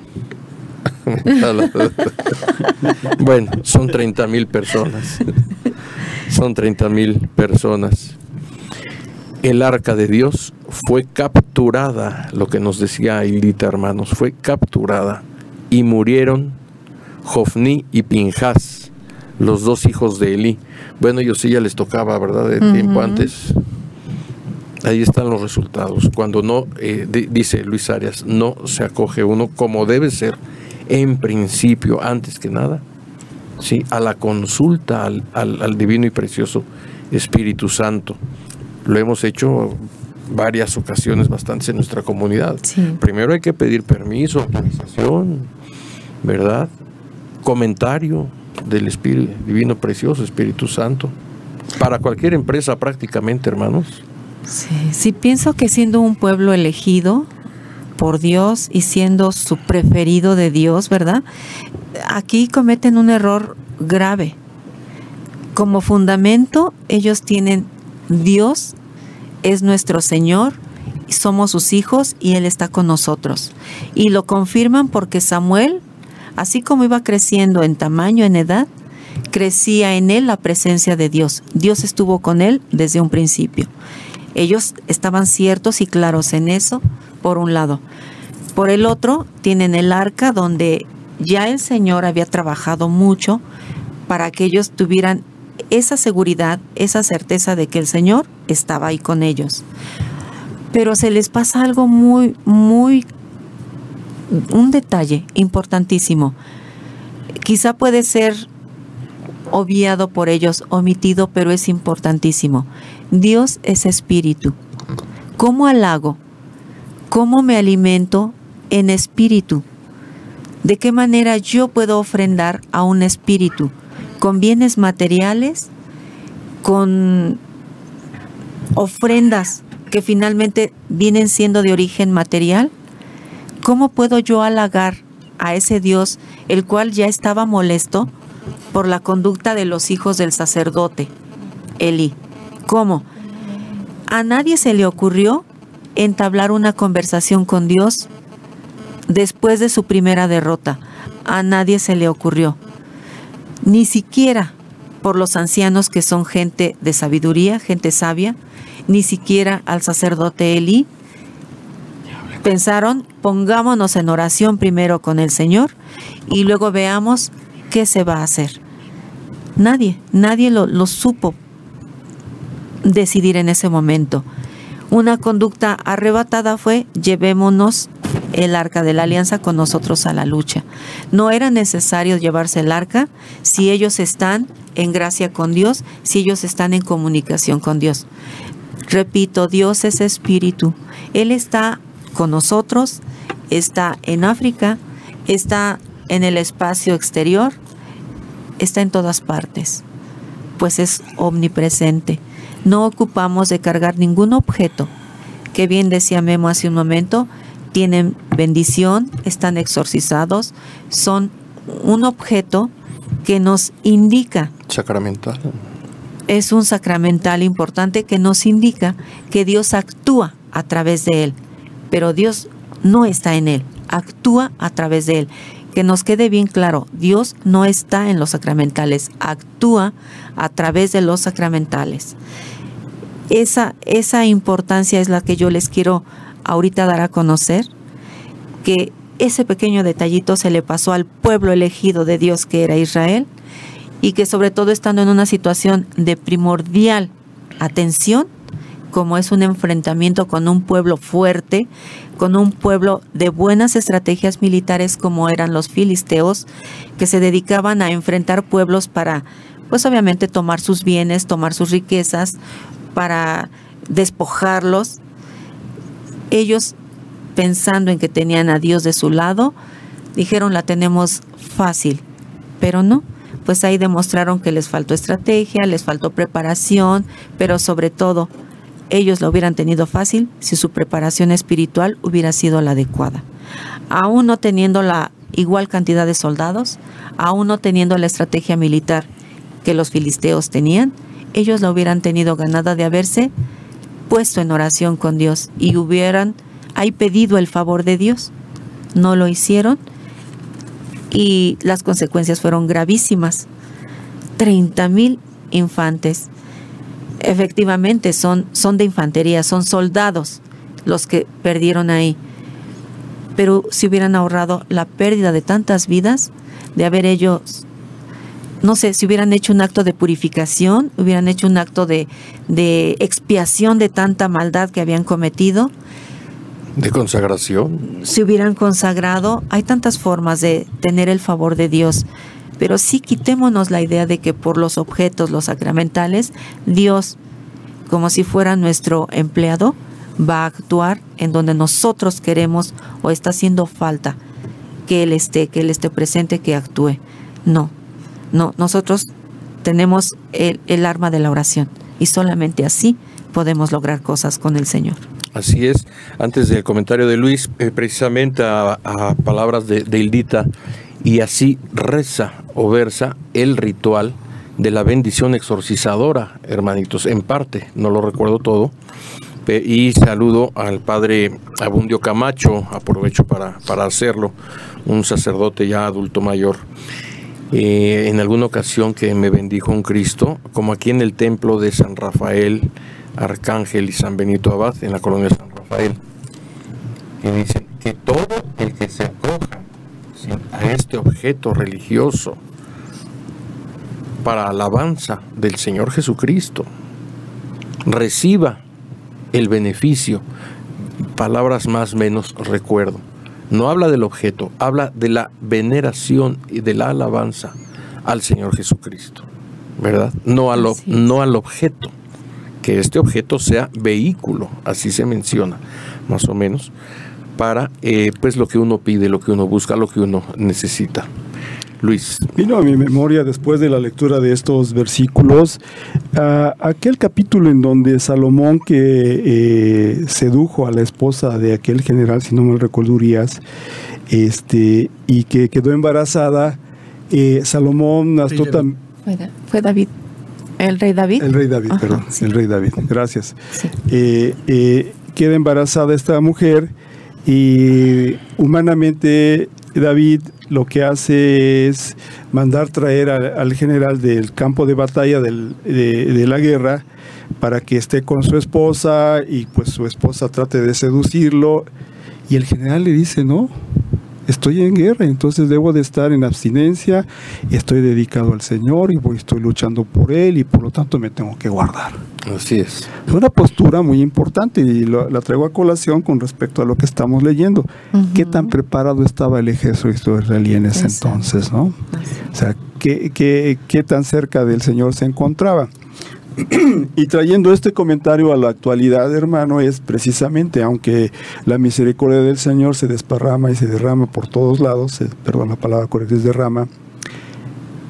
Speaker 4: Bueno, son 30,000 personas. Son 30,000 personas. El arca de Dios fue capturada, lo que nos decía Ailita, hermanos, fue capturada. Y murieron Jofní y Pinjas, los dos hijos de Elí. Bueno, ellos sí ya les tocaba, ¿verdad? De tiempo antes. Ahí están los resultados. Cuando no, dice Luis Arias, no se acoge uno como debe ser, en principio, antes que nada, ¿sí? A la consulta al divino y precioso Espíritu Santo. Lo hemos hecho varias ocasiones bastantes en nuestra comunidad. Sí. Primero hay que pedir permiso, autorización, ¿verdad? Comentario del Espíritu Divino Precioso, Espíritu Santo, para cualquier empresa prácticamente, hermanos.
Speaker 3: Sí, pienso que siendo un pueblo elegido por Dios y siendo su preferido de Dios, ¿verdad? Aquí cometen un error grave. Como fundamento, ellos tienen Dios es nuestro Señor, somos sus hijos y Él está con nosotros. Y lo confirman porque Samuel, así como iba creciendo en tamaño, en edad, crecía en él la presencia de Dios. Dios estuvo con él desde un principio. Ellos estaban ciertos y claros en eso, por un lado. Por el otro, tienen el arca donde ya el Señor había trabajado mucho para que ellos tuvieran esa seguridad, esa certeza de que el Señor estaba ahí con ellos. Pero se les pasa algo un detalle importantísimo. Quizá puede ser obviado por ellos, omitido, pero es importantísimo. Dios es espíritu. ¿Cómo halago? ¿Cómo me alimento en espíritu? ¿De qué manera yo puedo ofrendar a un espíritu? ¿Con bienes materiales? ¿Con ofrendas que finalmente vienen siendo de origen material? ¿Cómo puedo yo halagar a ese Dios, el cual ya estaba molesto por la conducta de los hijos del sacerdote Elí? ¿Cómo? A nadie se le ocurrió entablar una conversación con Dios después de su primera derrota. A nadie se le ocurrió. Ni siquiera por los ancianos, que son gente de sabiduría, gente sabia, ni siquiera al sacerdote Elí. Pensaron, pongámonos en oración primero con el Señor y luego veamos qué se va a hacer. Nadie lo supo decidir en ese momento. Una conducta arrebatada fue: llevémonos el arca de la alianza con nosotros a la lucha. No era necesario llevarse el arca si ellos están en gracia con Dios, si ellos están en comunicación con Dios. Repito, Dios es espíritu. Él está con nosotros, está en África, está en el espacio exterior, está en todas partes, pues es omnipresente. No ocupamos de cargar ningún objeto, que bien decía Memo hace un momento, tienen bendición, están exorcizados, son un objeto que nos indica.
Speaker 4: Sacramental.
Speaker 3: Es un sacramental importante que nos indica que Dios actúa a través de él, pero Dios no está en él, actúa a través de él. Que nos quede bien claro, Dios no está en los sacramentales, actúa a través de los sacramentales. Esa importancia es la que yo les quiero ahorita dar a conocer, que ese pequeño detallito se le pasó al pueblo elegido de Dios, que era Israel, y que sobre todo estando en una situación de primordial atención, como es un enfrentamiento con un pueblo fuerte, con un pueblo de buenas estrategias militares como eran los filisteos, que se dedicaban a enfrentar pueblos para, pues obviamente, tomar sus bienes, tomar sus riquezas, para despojarlos. Ellos, pensando en que tenían a Dios de su lado, dijeron: la tenemos fácil, pero no. Pues ahí demostraron que les faltó estrategia, les faltó preparación, pero sobre todo, ellos lo hubieran tenido fácil si su preparación espiritual hubiera sido la adecuada. Aún no teniendo la igual cantidad de soldados, aún no teniendo la estrategia militar que los filisteos tenían, ellos la hubieran tenido ganada de haberse puesto en oración con Dios y hubieran ahí pedido el favor de Dios. No lo hicieron y las consecuencias fueron gravísimas. 30,000 infantes. Efectivamente son de infantería, son soldados los que perdieron ahí. Pero si hubieran ahorrado la pérdida de tantas vidas, de haber ellos, no sé, si hubieran hecho un acto de purificación, hubieran hecho un acto de expiación de tanta maldad que habían cometido.
Speaker 4: De consagración.
Speaker 3: Si hubieran consagrado, hay tantas formas de tener el favor de Dios. Pero sí, quitémonos la idea de que por los objetos, los sacramentales, Dios, como si fuera nuestro empleado, va a actuar en donde nosotros queremos o está haciendo falta que Él esté presente, que actúe. No, nosotros tenemos el arma de la oración y solamente así podemos lograr cosas con el Señor.
Speaker 4: Así es. Antes del comentario de Luis, precisamente a palabras de Hildita, y así reza o versa el ritual de la bendición exorcizadora, hermanitos, en parte, no lo recuerdo todo, y saludo al padre Abundio Camacho, aprovecho para hacerlo, un sacerdote ya adulto mayor, en alguna ocasión que me bendijo un Cristo, como aquí en el templo de San Rafael, Arcángel y San Benito Abad, en la colonia de San Rafael, que dicen que todo el que se acoja a este objeto religioso para alabanza del Señor Jesucristo. Reciba el beneficio. Palabras más menos recuerdo. No habla del objeto, habla de la veneración y de la alabanza al Señor Jesucristo, ¿verdad? No al objeto, que este objeto sea vehículo, así se menciona, más o menos, para pues lo que uno pide, lo que uno busca, lo que uno necesita. Luis.
Speaker 6: Vino a mi memoria, después de la lectura de estos versículos, aquel capítulo en donde Salomón, que sedujo a la esposa de aquel general, si no me recuerdo, Urías, y que quedó embarazada. Salomón
Speaker 3: fue David. ¿El rey David?
Speaker 6: El rey David,
Speaker 3: Ajá,
Speaker 6: perdón,
Speaker 3: sí.
Speaker 6: El rey David, gracias.
Speaker 3: Sí.
Speaker 6: Queda embarazada esta mujer y humanamente David lo que hace es mandar traer al general del campo de batalla de la guerra para que esté con su esposa y pues su esposa trate de seducirlo, y el general le dice: no, estoy en guerra, entonces debo de estar en abstinencia, estoy dedicado al Señor y estoy luchando por Él y por lo tanto me tengo que guardar.
Speaker 4: Así es.
Speaker 6: Es una postura muy importante y la traigo a colación con respecto a lo que estamos leyendo. ¿Qué tan preparado estaba el ejército israelí en ese entonces, no? O sea, ¿qué tan cerca del Señor se encontraba? Y trayendo este comentario a la actualidad, hermano, es precisamente, aunque la misericordia del Señor se desparrama y se derrama por todos lados, perdón, la palabra correcta es derrama,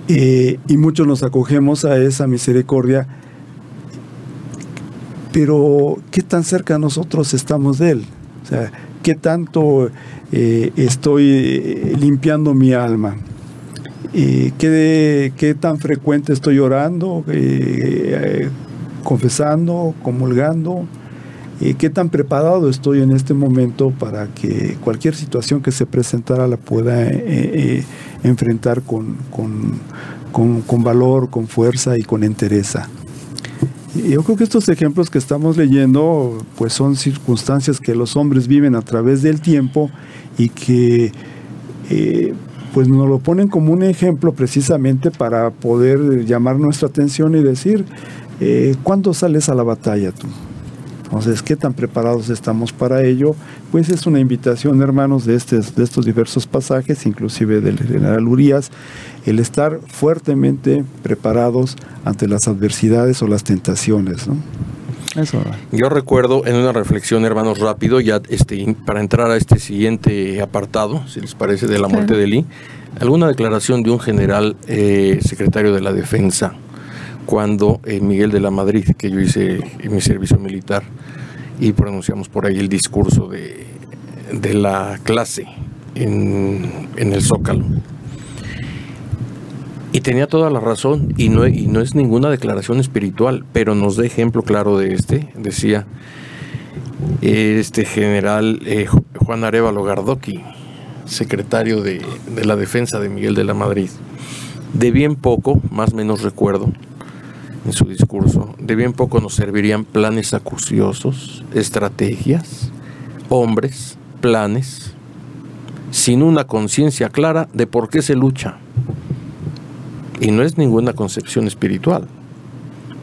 Speaker 6: y muchos nos acogemos a esa misericordia, pero ¿qué tan cerca nosotros estamos de Él? O sea, ¿qué tanto estoy limpiando mi alma? ¿Qué tan frecuente estoy orando, confesando, comulgando? ¿Qué tan preparado estoy en este momento para que cualquier situación que se presentara la pueda enfrentar con valor, con fuerza y con entereza? Yo creo que estos ejemplos que estamos leyendo pues son circunstancias que los hombres viven a través del tiempo y que pues nos lo ponen como un ejemplo precisamente para poder llamar nuestra atención y decir, ¿cuándo sales a la batalla tú? Entonces, ¿qué tan preparados estamos para ello? Pues es una invitación, hermanos, de estos diversos pasajes, inclusive del general Urías, el estar fuertemente preparados ante las adversidades o las tentaciones, ¿no? Eso.
Speaker 4: Yo recuerdo en una reflexión, hermanos, rápido, ya para entrar a este siguiente apartado, si les parece, de la muerte de Elí, alguna declaración de un general secretario de la Defensa, cuando Miguel de la Madrid, que yo hice en mi servicio militar, y pronunciamos por ahí el discurso de la clase en el Zócalo. Y tenía toda la razón, y no es ninguna declaración espiritual, pero nos da ejemplo claro de decía este general Juan Arévalo Gardoqui, secretario de la Defensa de Miguel de la Madrid. De bien poco, más o menos recuerdo, en su discurso, de bien poco nos servirían planes acuciosos, estrategias, hombres, planes, sin una conciencia clara de por qué se lucha. Y no es ninguna concepción espiritual,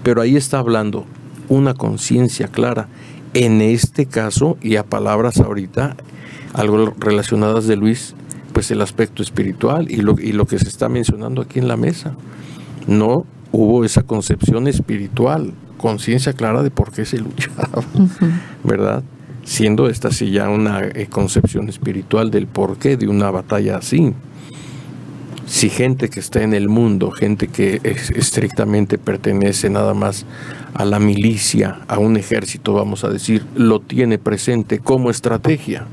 Speaker 4: pero ahí está hablando una conciencia clara, en este caso, y a palabras ahorita, algo relacionadas de Luis, pues el aspecto espiritual y lo que se está mencionando aquí en la mesa. No hubo esa concepción espiritual, conciencia clara de por qué se luchaba, ¿verdad? Siendo esta sí ya una concepción espiritual del porqué de una batalla así. Si gente que está en el mundo, gente que estrictamente pertenece nada más a la milicia, a un ejército, vamos a decir, lo tiene presente como estrategia,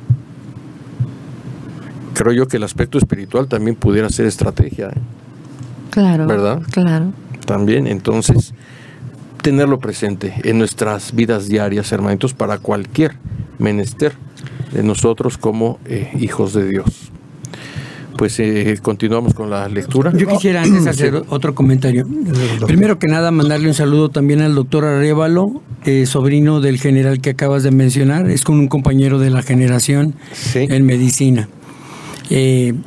Speaker 4: creo yo que el aspecto espiritual también pudiera ser estrategia,
Speaker 3: Claro,
Speaker 4: ¿verdad?
Speaker 3: Claro.
Speaker 4: También, entonces, tenerlo presente en nuestras vidas diarias, hermanitos, para cualquier menester de nosotros como hijos de Dios. Pues continuamos con la lectura.
Speaker 5: Yo quisiera antes hacer otro comentario. Primero que nada, mandarle un saludo también al doctor Arévalo, sobrino del general que acabas de mencionar. Es con un compañero de la generación en medicina.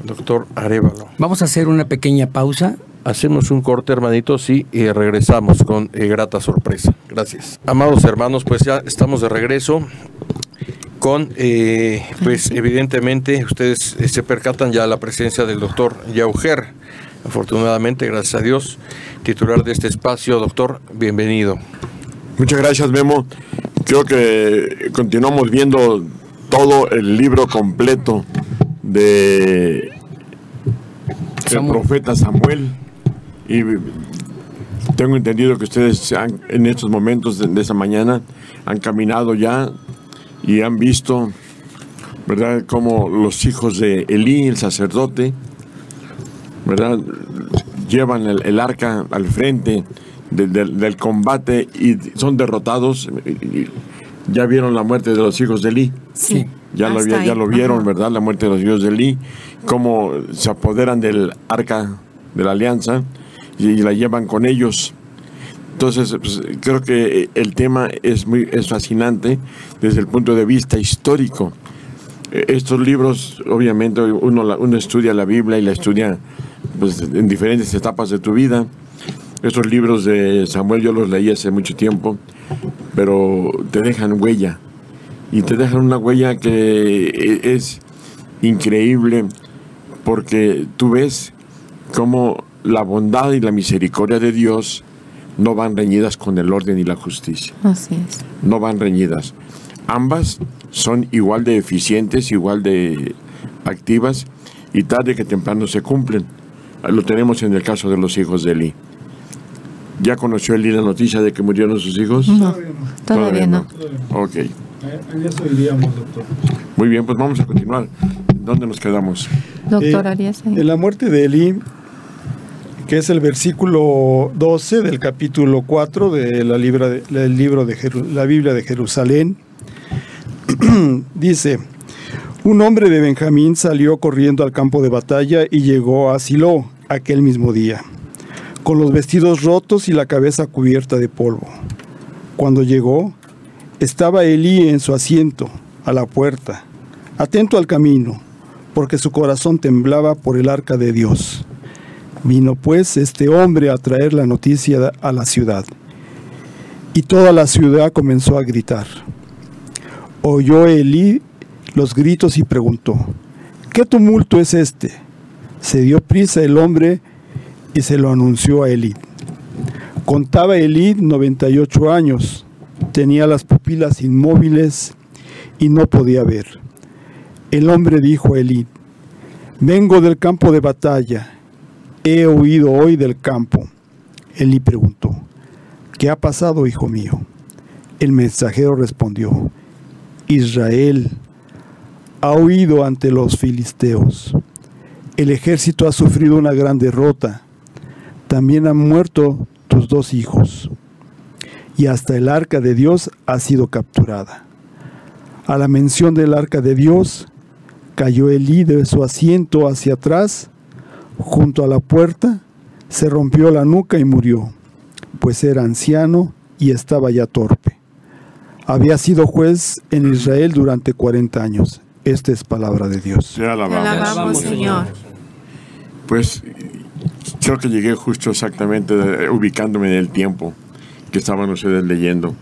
Speaker 4: Doctor Arévalo.
Speaker 5: Vamos a hacer una pequeña pausa
Speaker 4: Hacemos un corte, hermanitos, y regresamos con grata sorpresa. Gracias. Amados hermanos, pues ya estamos de regreso con, pues evidentemente, ustedes se percatan ya la presencia del doctor Yaujer. Afortunadamente, gracias a Dios, titular de este espacio. Doctor, bienvenido.
Speaker 1: Muchas gracias, Memo. Creo que continuamos viendo todo el libro completo de el profeta Samuel, y tengo entendido que ustedes en estos momentos de esa mañana han caminado ya y han visto, ¿verdad?, cómo los hijos de Elí, el sacerdote, ¿verdad?, llevan el arca al frente del combate y son derrotados. Ya vieron la muerte de los hijos de Elí.
Speaker 3: Sí.
Speaker 1: Ya lo vieron, ajá, ¿verdad? La muerte de los hijos de Elí, cómo se apoderan del arca de la alianza y la llevan con ellos. Entonces, pues, creo que el tema es fascinante desde el punto de vista histórico. Estos libros, obviamente, uno estudia la Biblia y la estudia, pues, en diferentes etapas de tu vida. Estos libros de Samuel yo los leí hace mucho tiempo, pero te dejan huella. Y te dejan una huella que es increíble, porque tú ves cómo la bondad y la misericordia de Dios no van reñidas con el orden y la justicia.
Speaker 3: Así es.
Speaker 1: No van reñidas. Ambas son igual de eficientes, igual de activas, y tarde que temprano se cumplen. Lo tenemos en el caso de los hijos de Elí. ¿Ya conoció Elí la noticia de que murieron sus hijos?
Speaker 3: No, todavía no.
Speaker 1: Ok.
Speaker 6: En eso iríamos, doctor.
Speaker 1: Muy bien, pues vamos a continuar. ¿Dónde nos quedamos?
Speaker 3: Doctor Arias.
Speaker 6: En la muerte de Elí, que es el versículo 12 del capítulo 4 de la Biblia de Jerusalén, dice: un hombre de Benjamín salió corriendo al campo de batalla y llegó a Silo aquel mismo día, con los vestidos rotos y la cabeza cubierta de polvo. Cuando llegó, estaba Elí en su asiento, a la puerta, atento al camino, porque su corazón temblaba por el arca de Dios. Vino pues este hombre a traer la noticia a la ciudad, y toda la ciudad comenzó a gritar. Oyó Elí los gritos y preguntó: ¿qué tumulto es este? Se dio prisa el hombre y se lo anunció a Elí. Contaba Elí 98 años, tenía las pupilas inmóviles y no podía ver. El hombre dijo a Elí: vengo del campo de batalla, he huido hoy del campo. Elí preguntó: ¿qué ha pasado, hijo mío? El mensajero respondió: Israel ha huido ante los filisteos. El ejército ha sufrido una gran derrota. También han muerto tus 2 hijos. Y hasta el arca de Dios ha sido capturada. A la mención del arca de Dios, cayó Elí de su asiento hacia atrás, junto a la puerta, se rompió la nuca y murió, pues era anciano y estaba ya torpe. Había sido juez en Israel durante 40 años. Esta es palabra de Dios.
Speaker 1: Te alabamos,
Speaker 3: Señor.
Speaker 1: Pues creo que llegué justo exactamente ubicándome en el tiempo que estaban ustedes leyendo.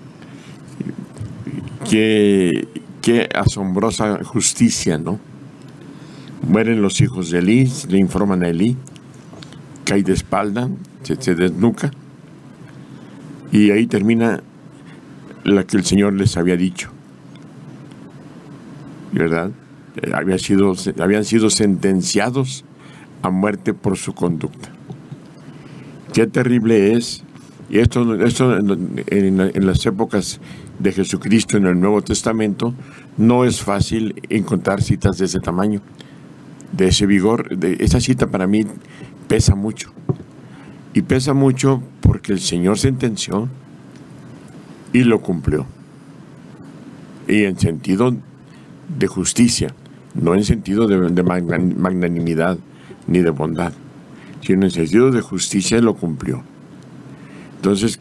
Speaker 1: Qué asombrosa justicia, ¿no? Mueren los hijos de Elí, le informan a Elí, cae de espalda, se desnuca, y ahí termina la que el Señor les había dicho, ¿verdad? Habían sido sentenciados a muerte por su conducta. Qué terrible es. Y esto en las épocas de Jesucristo en el Nuevo Testamento no es fácil encontrar citas de ese tamaño, de ese vigor. Esa cita para mí pesa mucho. Y pesa mucho porque el Señor sentenció y lo cumplió. Y en sentido de justicia, no en sentido de magnanimidad ni de bondad, sino en sentido de justicia lo cumplió. Entonces,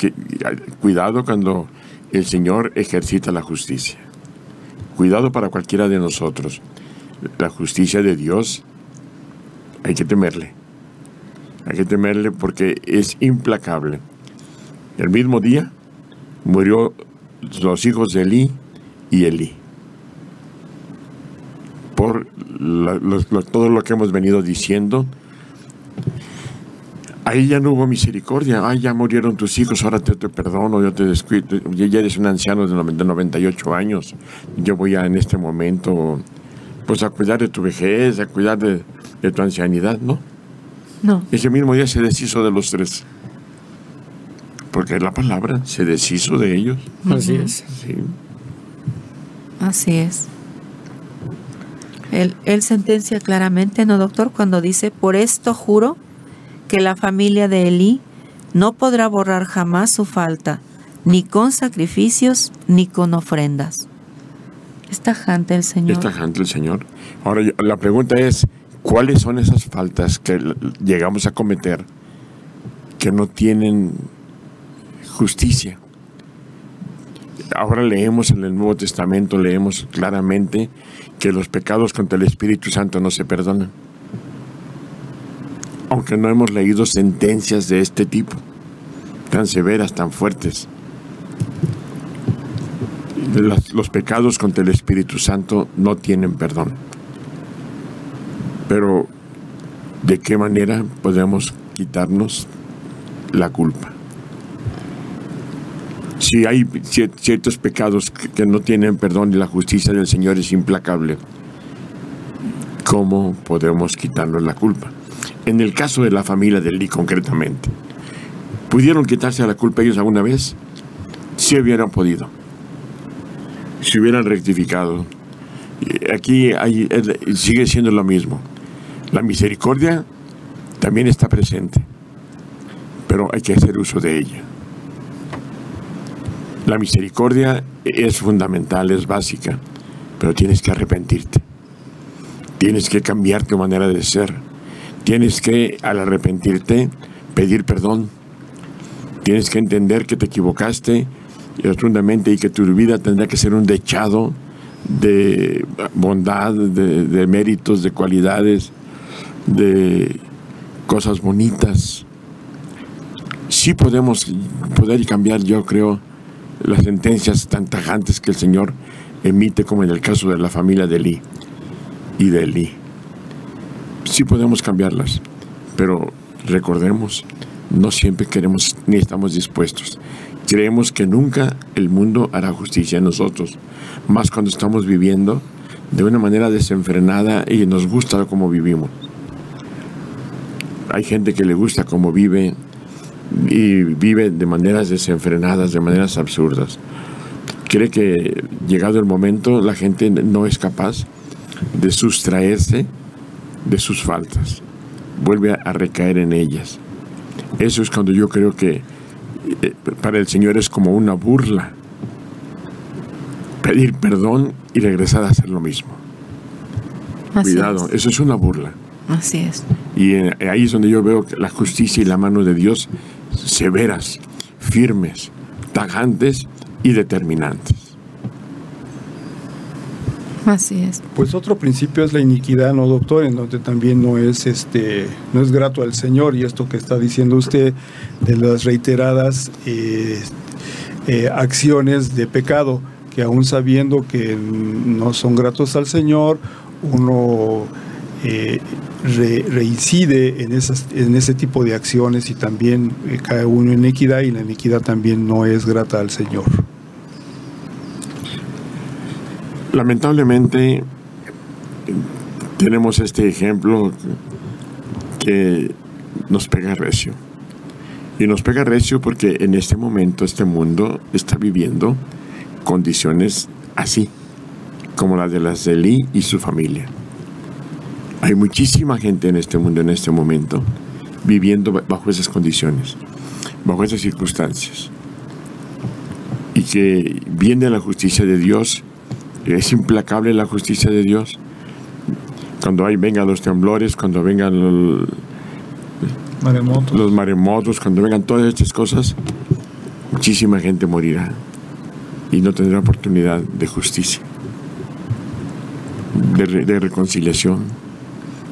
Speaker 1: cuidado cuando el Señor ejercita la justicia. Cuidado para cualquiera de nosotros. La justicia de Dios hay que temerle. Hay que temerle porque es implacable. El mismo día murió los hijos de Elí y Elí. Por todo lo que hemos venido diciendo, ahí ya no hubo misericordia. Ay, ya murieron tus hijos, ahora te perdono, yo te descuido. Ya eres un anciano de 98 años. Yo voy a, en este momento, pues a cuidar de tu vejez, a cuidar de tu ancianidad, ¿no?
Speaker 3: No.
Speaker 1: Ese mismo día se deshizo de los tres. Porque la palabra se deshizo de ellos.
Speaker 5: Así es.
Speaker 1: Sí.
Speaker 3: Así es. Él sentencia claramente, ¿no, doctor? Cuando dice, por esto juro que la familia de Elí no podrá borrar jamás su falta, ni con sacrificios, ni con ofrendas. Es tajante el Señor.
Speaker 1: Es tajante el Señor. Ahora, la pregunta es, ¿cuáles son esas faltas que llegamos a cometer que no tienen justicia? Ahora leemos en el Nuevo Testamento, leemos claramente que los pecados contra el Espíritu Santo no se perdonan. Aunque no hemos leído sentencias de este tipo, tan severas, tan fuertes. Los pecados contra el Espíritu Santo no tienen perdón. Pero, ¿de qué manera podemos quitarnos la culpa? Si hay ciertos pecados que no tienen perdón y la justicia del Señor es implacable, ¿cómo podemos quitarnos la culpa? En el caso de la familia de Elí concretamente, ¿pudieron quitarse la culpa ellos alguna vez? Sí hubieran podido, si hubieran rectificado. Aquí sigue siendo lo mismo. La misericordia también está presente, pero hay que hacer uso de ella. La misericordia es fundamental, es básica, pero tienes que arrepentirte. Tienes que cambiar tu manera de ser. Tienes que, al arrepentirte, pedir perdón. Tienes que entender que te equivocaste rotundamente y que tu vida tendrá que ser un dechado de bondad, de méritos, de cualidades, de cosas bonitas. Sí poder cambiar, yo creo, las sentencias tan tajantes que el Señor emite, como en el caso de la familia de Elí y de Elí. Sí podemos cambiarlas, pero recordemos, no siempre queremos ni estamos dispuestos. Creemos que nunca el mundo hará justicia en nosotros, más cuando estamos viviendo de una manera desenfrenada y nos gusta cómo vivimos. Hay gente que le gusta cómo vive y vive de maneras desenfrenadas, de maneras absurdas. Cree que llegado el momento la gente no es capaz de sustraerse de sus faltas, vuelve a recaer en ellas. Eso es cuando yo creo que para el Señor es como una burla pedir perdón y regresar a hacer lo mismo.
Speaker 3: Así
Speaker 1: Cuidado,
Speaker 3: es.
Speaker 1: eso es una burla.
Speaker 3: Así es.
Speaker 1: Y ahí es donde yo veo la justicia y la mano de Dios severas, firmes, tajantes y determinantes.
Speaker 3: Así es.
Speaker 6: Pues otro principio es la iniquidad, ¿no, doctor? En donde también no es grato al Señor, y esto que está diciendo usted de las reiteradas acciones de pecado, que aún sabiendo que no son gratos al Señor, uno reincide en ese tipo de acciones y también cae uno en iniquidad, y la iniquidad también no es grata al Señor.
Speaker 1: Lamentablemente tenemos este ejemplo que nos pega recio. Y nos pega recio porque en este momento este mundo está viviendo condiciones así, como las de Elí y su familia. Hay muchísima gente en este mundo, en este momento, viviendo bajo esas condiciones, bajo esas circunstancias. Y que viene la justicia de Dios. Es implacable la justicia de Dios. Cuando vengan los temblores, cuando vengan los maremotos, cuando vengan todas estas cosas, muchísima gente morirá y no tendrá oportunidad de justicia, de reconciliación.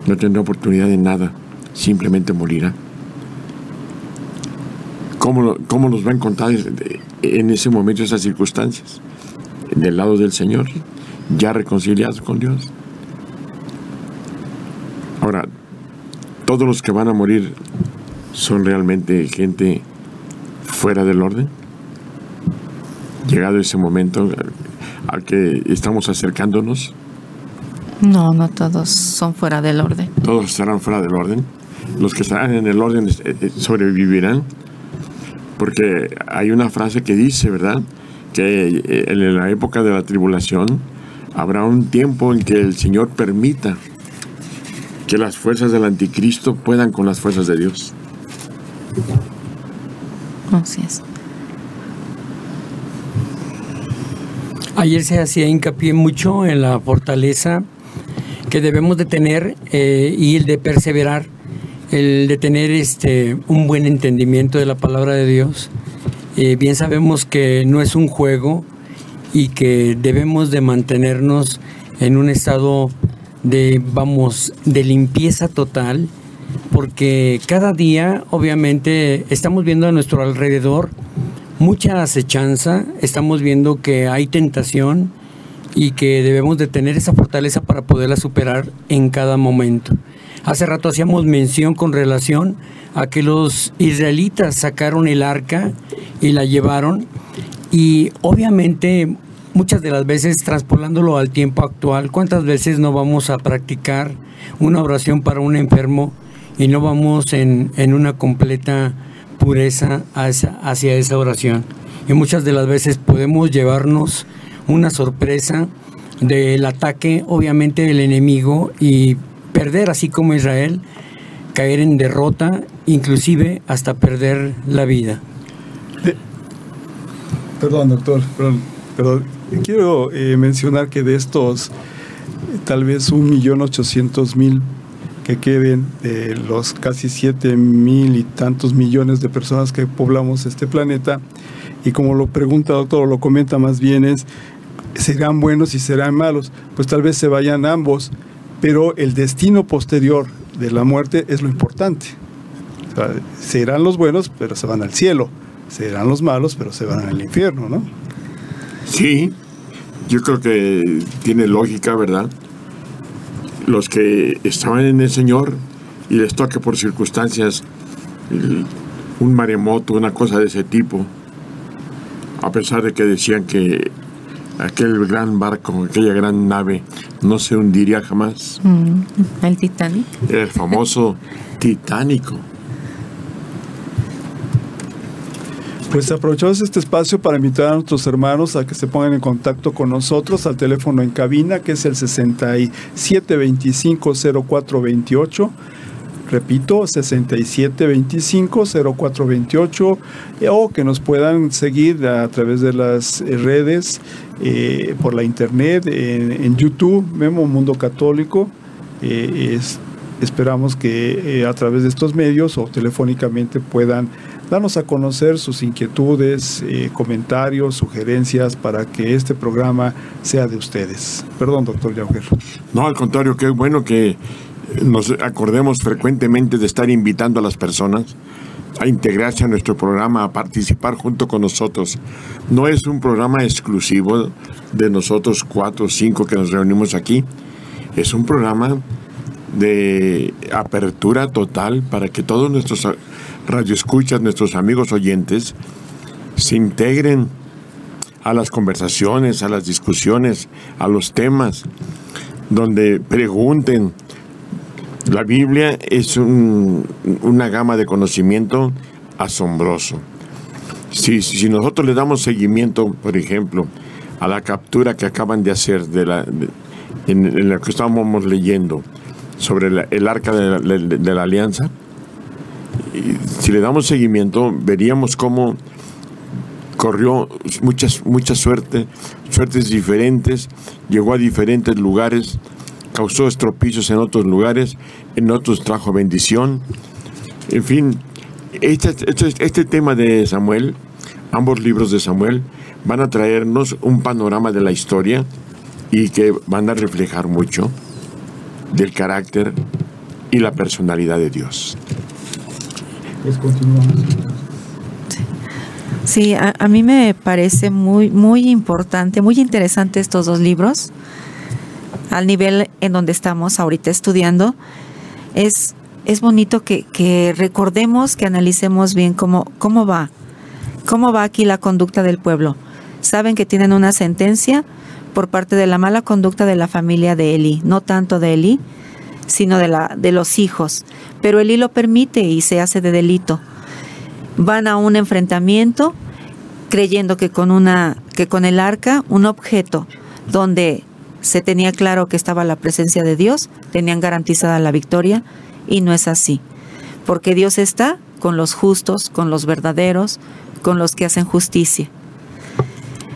Speaker 1: No tendrá oportunidad de nada, simplemente morirá. ¿cómo nos va a encontrar en ese momento, esas circunstancias? Del lado del Señor, ya reconciliados con Dios. Ahora, todos los que van a morir son realmente gente fuera del orden. Llegado ese momento al que estamos acercándonos.
Speaker 3: No, no todos son fuera del orden.
Speaker 1: Todos estarán fuera del orden. Los que estarán en el orden sobrevivirán. Porque hay una frase que dice, ¿verdad?, que en la época de la tribulación habrá un tiempo en que el Señor permita que las fuerzas del anticristo puedan con las fuerzas de Dios.
Speaker 3: Así es.
Speaker 5: Ayer se hacía hincapié mucho en la fortaleza que debemos de tener y el de perseverar, el de tener un buen entendimiento de la palabra de Dios. Bien sabemos que no es un juego y que debemos de mantenernos en un estado de limpieza total, porque cada día obviamente estamos viendo a nuestro alrededor mucha acechanza, estamos viendo que hay tentación y que debemos de tener esa fortaleza para poderla superar en cada momento. Hace rato hacíamos mención con relación a que los israelitas sacaron el arca y la llevaron, y obviamente muchas de las veces traspolándolo al tiempo actual, ¿cuántas veces no vamos a practicar una oración para un enfermo y no vamos en una completa pureza hacia esa oración? Y muchas de las veces podemos llevarnos una sorpresa del ataque, obviamente, del enemigo, y perder, así como Israel, caer en derrota, inclusive hasta perder la vida.
Speaker 6: Perdón, doctor, pero quiero mencionar que de estos tal vez 1.800.000 que queden de los casi 7.000 y tantos millones de personas que poblamos este planeta, y como lo pregunta, doctor, o lo comenta más bien, es ¿serán buenos y serán malos? Pues tal vez se vayan ambos, pero el destino posterior de la muerte es lo importante. O sea, serán los buenos, pero se van al cielo. Serán los malos, pero se van al infierno, ¿no?
Speaker 1: Sí, yo creo que tiene lógica, ¿verdad? Los que estaban en el Señor y les toque por circunstancias un maremoto, una cosa de ese tipo, a pesar de que decían que aquel gran barco, aquella gran nave no se hundiría jamás.
Speaker 3: El Titanic.
Speaker 1: El famoso Titánico.
Speaker 6: Pues aprovechamos este espacio para invitar a nuestros hermanos a que se pongan en contacto con nosotros al teléfono en cabina, que es el 6725-0428. Repito, 6725-0428, o que nos puedan seguir a través de las redes, por la internet, en YouTube, Memo Mundo Católico. Esperamos que a través de estos medios o telefónicamente puedan darnos a conocer sus inquietudes, comentarios, sugerencias, para que este programa sea de ustedes. Perdón, doctor Yauger.
Speaker 1: No, al contrario, qué bueno que nos acordemos frecuentemente de estar invitando a las personas a integrarse a nuestro programa, a participar junto con nosotros. No es un programa exclusivo de nosotros 4 o 5 que nos reunimos aquí. Es un programa de apertura total para que todos nuestros radioescuchas, nuestros amigos oyentes, se integren a las conversaciones, a las discusiones, a los temas, donde pregunten. La Biblia es una gama de conocimiento asombroso. Si nosotros le damos seguimiento, por ejemplo, a la captura que acaban de hacer en la que estábamos leyendo sobre el arca de la alianza, si le damos seguimiento, veríamos cómo corrió muchas suertes diferentes, llegó a diferentes lugares, causó estropicios en otros lugares, en otros trajo bendición. En fin, este tema de Samuel, ambos libros de Samuel, van a traernos un panorama de la historia y que van a reflejar mucho del carácter y la personalidad de Dios.
Speaker 6: Pues continuamos.
Speaker 3: Sí. Sí, a mí me parece muy importante, muy interesante estos dos libros. Al nivel en donde estamos ahorita estudiando, es bonito que recordemos, que analicemos bien cómo va aquí la conducta del pueblo. Saben que tienen una sentencia por parte de la mala conducta de la familia de Elí, no tanto de Elí, sino de los hijos. Pero Elí lo permite y se hace de delito. Van a un enfrentamiento creyendo que con el arca, un objeto donde se tenía claro que estaba la presencia de Dios, tenían garantizada la victoria, y no es así. Porque Dios está con los justos, con los verdaderos, con los que hacen justicia.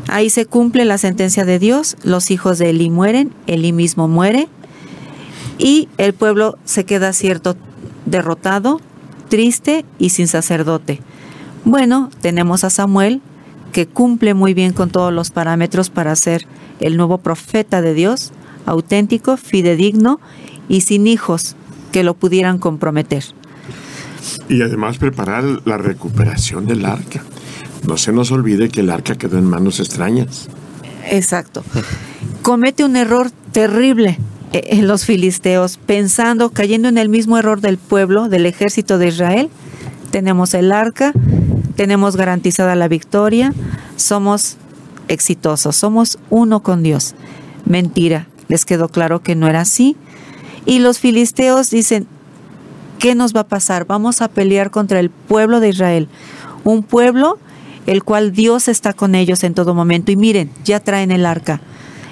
Speaker 3: Ahí se cumple la sentencia de Dios, los hijos de Elí mueren, Elí mismo muere, y el pueblo se queda derrotado, triste y sin sacerdote. Bueno, tenemos a Samuel, que cumple muy bien con todos los parámetros para ser el nuevo profeta de Dios, auténtico, fidedigno y sin hijos que lo pudieran comprometer.
Speaker 1: Y además preparar la recuperación del arca. No se nos olvide que el arca quedó en manos extrañas.
Speaker 3: Exacto. Comete un error terrible en los filisteos, cayendo en el mismo error del pueblo, del ejército de Israel. Tenemos el arca, tenemos garantizada la victoria, somos exitosos, somos uno con Dios. Mentira, les quedó claro que no era así. Y los filisteos dicen, ¿qué nos va a pasar? Vamos a pelear contra el pueblo de Israel, un pueblo el cual Dios está con ellos en todo momento. Y miren, ya traen el arca.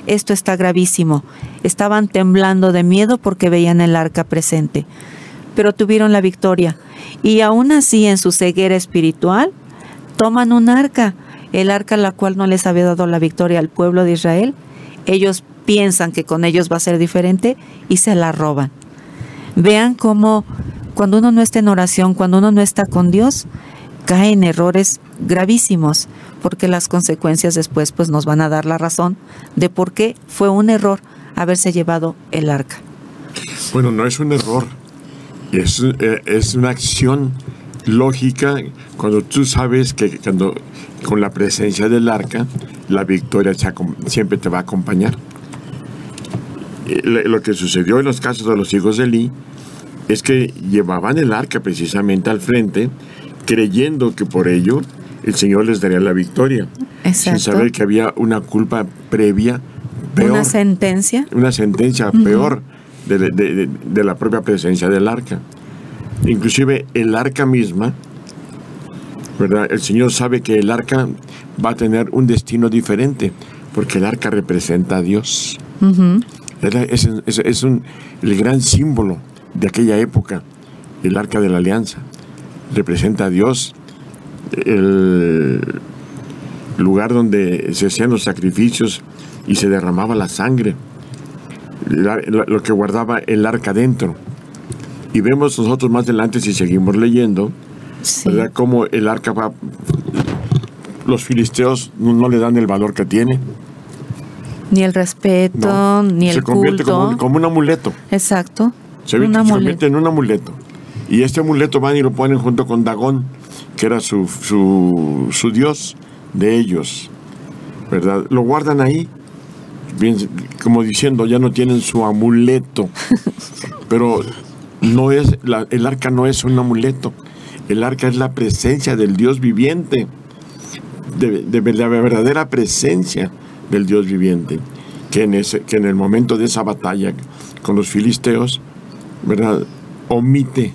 Speaker 3: Esto está gravísimo. Estaban temblando de miedo porque veían el arca presente, pero tuvieron la victoria. Y aún así, en su ceguera espiritual, toman un arca, el arca la cual no les había dado la victoria al pueblo de Israel. Ellos piensan que con ellos va a ser diferente y se la roban. Vean cómo cuando uno no está en oración, cuando uno no está con Dios, cae en errores gravísimos, porque las consecuencias después pues nos van a dar la razón de por qué fue un error haberse llevado el arca.
Speaker 1: Bueno, no es un error, es una acción lógica cuando tú sabes que con la presencia del arca, la victoria siempre te va a acompañar. Lo que sucedió en los casos de los hijos de Elí es que llevaban el arca precisamente al frente, creyendo que por ello el Señor les daría la victoria.
Speaker 3: Exacto.
Speaker 1: Sin saber que había una culpa previa, peor. Una sentencia peor de la propia presencia del arca. Inclusive el arca misma, ¿verdad? El Señor sabe que el arca va a tener un destino diferente, porque el arca representa a Dios. Es el gran símbolo de aquella época, el arca de la alianza. Representa a Dios, el lugar donde se hacían los sacrificios y se derramaba la sangre, lo que guardaba el arca dentro. Y vemos nosotros más adelante, si seguimos leyendo, sí, ¿verdad?, cómo el arca va, los filisteos no le dan el valor que tiene. Ni el respeto, ni el culto. Se convierte como un amuleto. Exacto. Se convierte en un amuleto. Y este amuleto van y lo ponen junto con Dagón, que era su dios de ellos, ¿verdad? Lo guardan ahí, bien, como diciendo, ya no tienen su amuleto. Pero el arca no es un amuleto. El arca es la presencia del Dios viviente, de la verdadera presencia del Dios viviente, que en el momento de esa batalla con los filisteos, ¿verdad?, omite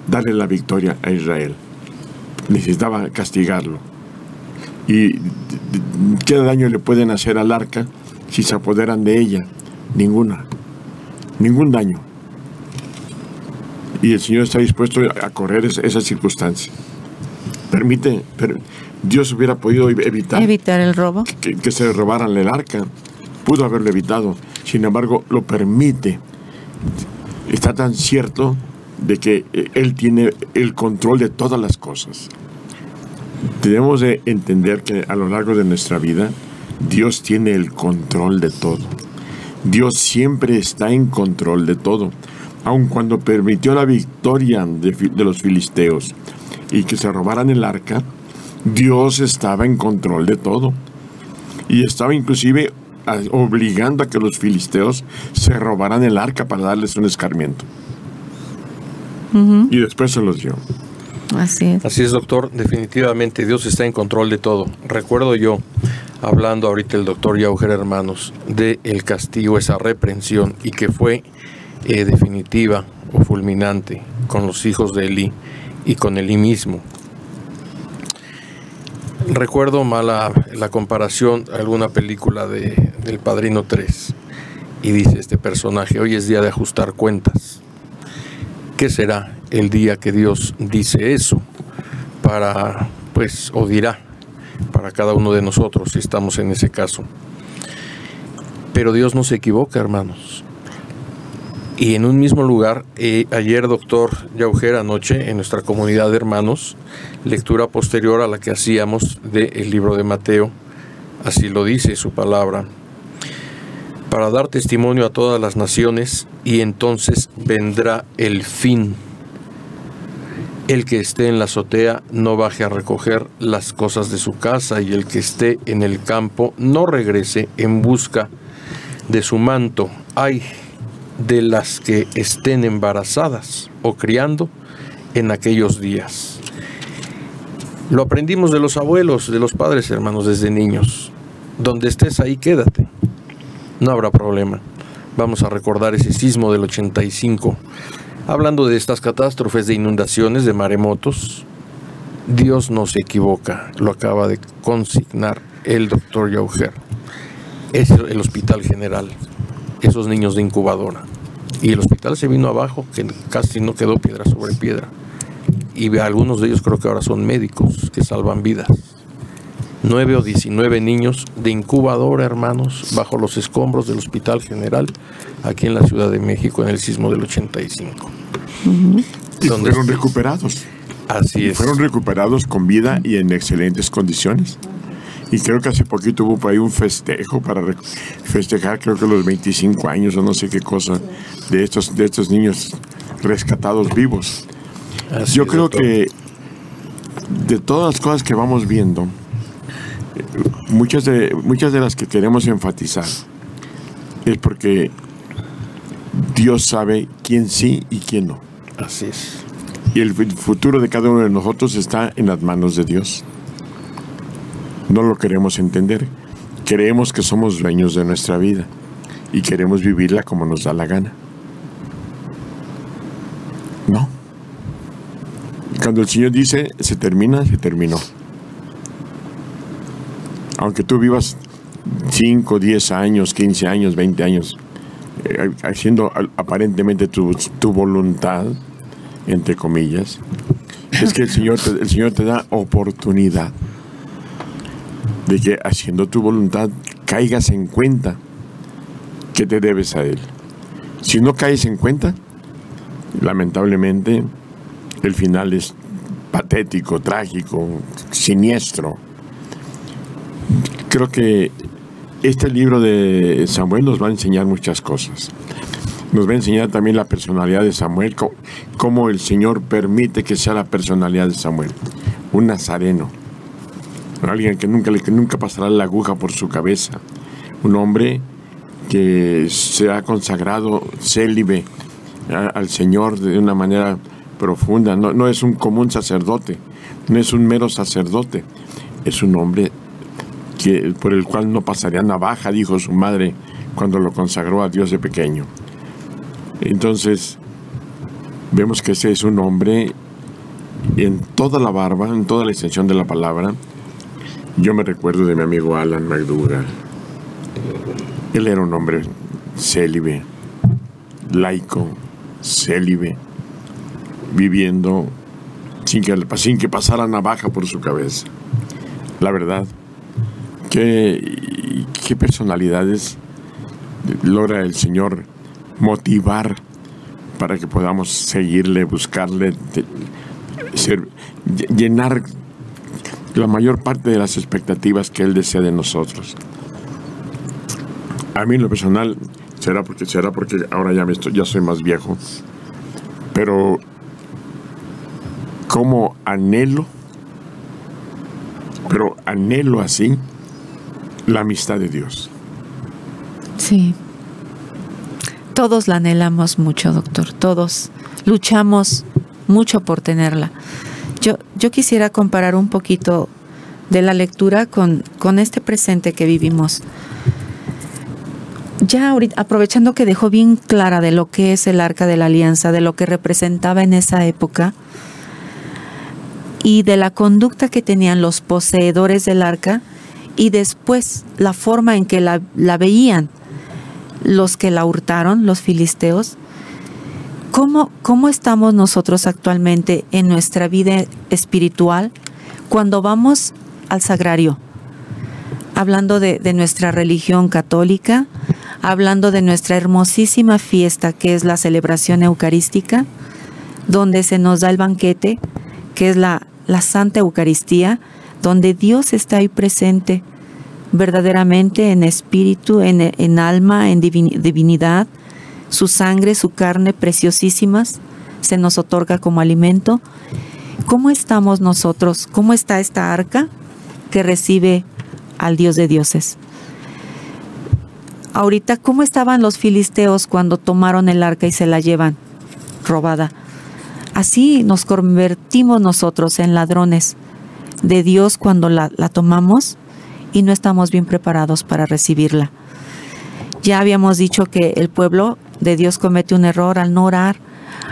Speaker 1: darle la victoria a Israel. Necesitaba castigarlo. ¿Y qué daño le pueden hacer al arca si se apoderan de ella? Ningún daño. Y el Señor está dispuesto a correr esa circunstancia. Dios hubiera podido evitar el robo, que se robaran el arca. Pudo haberlo evitado. Sin embargo, lo permite. Está tan cierto de que Él tiene el control de todas las cosas. Debemos de entender que a lo largo de nuestra vida, Dios tiene el control de todo. Dios siempre está en control de todo. Aun cuando permitió la victoria de los filisteos y que se robaran el arca, Dios estaba en control de todo. Y estaba inclusive obligando a que los filisteos se robaran el arca para darles un escarmiento. Y después se los dio.
Speaker 3: Así es.
Speaker 4: Así es, doctor. Definitivamente Dios está en control de todo. Recuerdo yo, hablando ahorita el doctor Yauger, hermanos, de el castigo, esa reprensión, y que fue definitiva o fulminante con los hijos de Elí y con Elí mismo. Recuerdo mala la comparación a alguna película del Padrino 3, y dice este personaje: hoy es día de ajustar cuentas. ¿Qué será el día que Dios dice eso para, pues, o dirá para cada uno de nosotros si estamos en ese caso? Pero Dios no se equivoca, hermanos. Y en un mismo lugar, ayer, doctor Yauger, anoche, en nuestra comunidad de hermanos, lectura posterior a la que hacíamos del libro de Mateo, así lo dice su palabra: para dar testimonio a todas las naciones, y entonces vendrá el fin. El que esté en la azotea no baje a recoger las cosas de su casa, y el que esté en el campo no regrese en busca de su manto. Ay de las que estén embarazadas o criando en aquellos días. Lo aprendimos de los abuelos, de los padres, hermanos, desde niños. Donde estés, ahí quédate. No habrá problema. Vamos a recordar ese sismo del 85. Hablando de estas catástrofes de inundaciones, de maremotos, Dios no se equivoca. Lo acaba de consignar el doctor Yauger. Es el Hospital General. Esos niños de incubadora. Y el hospital se vino abajo, que casi no quedó piedra sobre piedra. Y algunos de ellos creo que ahora son médicos que salvan vidas. 9 o 19 niños de incubadora, hermanos, bajo los escombros del Hospital General, aquí en la Ciudad de México, en el sismo del 85.
Speaker 1: Y fueron recuperados.
Speaker 4: Así es.
Speaker 1: Fueron recuperados con vida y en excelentes condiciones. Y creo que hace poquito hubo por ahí un festejo para festejar, creo que los 25 años o no sé qué cosa, de estos niños rescatados vivos.
Speaker 4: Así
Speaker 1: Yo
Speaker 4: es,
Speaker 1: creo
Speaker 4: doctor.
Speaker 1: que de todas las cosas que vamos viendo, muchas de las que queremos enfatizar es porque Dios sabe quién sí y quién no.
Speaker 4: Así es.
Speaker 1: Y el futuro de cada uno de nosotros está en las manos de Dios. No lo queremos entender. Creemos que somos dueños de nuestra vida y queremos vivirla como nos da la gana. No. Cuando el Señor dice, se termina, se terminó. Aunque tú vivas 5, 10 años, 15 años, 20 años, haciendo aparentemente tu voluntad, entre comillas, es que el Señor te da oportunidad de que haciendo tu voluntad caigas en cuenta que te debes a Él. Si no caes en cuenta, lamentablemente el final es patético, trágico, siniestro. Creo que este libro de Samuel nos va a enseñar muchas cosas. Nos va a enseñar también la personalidad de Samuel, cómo el Señor permite que sea la personalidad de Samuel. Un nazareno, alguien que nunca pasará la aguja por su cabeza, un hombre que se ha consagrado célibe al Señor de una manera profunda. No es un común sacerdote, no es un mero sacerdote, es un hombre por el cual no pasaría navaja, dijo su madre cuando lo consagró a Dios de pequeño. Entonces vemos que ese es un hombre en toda la barba, en toda la extensión de la palabra. Yo me recuerdo de mi amigo Alan McDougall. Él era un hombre célibe, laico, célibe, viviendo sin que pasara navaja por su cabeza. La verdad, qué personalidades logra el Señor motivar para que podamos seguirle, buscarle, llenar la mayor parte de las expectativas que Él desea de nosotros. A mí en lo personal, será porque ahora ya soy más viejo, pero como anhelo pero anhelo así la amistad de Dios.
Speaker 3: Sí. Todos la anhelamos mucho, doctor. Todos luchamos mucho por tenerla. Yo quisiera comparar un poquito de la lectura con este presente que vivimos. Ya ahorita, aprovechando que dejó bien clara de lo que es el Arca de la Alianza, de lo que representaba en esa época y de la conducta que tenían los poseedores del arca, y después la forma en que la veían los que la hurtaron, los filisteos. ¿Cómo estamos nosotros actualmente en nuestra vida espiritual cuando vamos al sagrario? Hablando de nuestra religión católica, hablando de nuestra hermosísima fiesta que es la celebración eucarística, donde se nos da el banquete, que es la Santa Eucaristía, donde Dios está ahí presente, verdaderamente en espíritu, en alma, en divinidad. Su sangre, su carne preciosísimas se nos otorga como alimento. ¿Cómo estamos nosotros? ¿Cómo está esta arca que recibe al Dios de dioses? Ahorita, ¿cómo estaban los filisteos cuando tomaron el arca y se la llevan robada? Así nos convertimos nosotros en ladrones de Dios cuando la tomamos y no estamos bien preparados para recibirla. Ya habíamos dicho que el pueblo de Dios comete un error al no orar,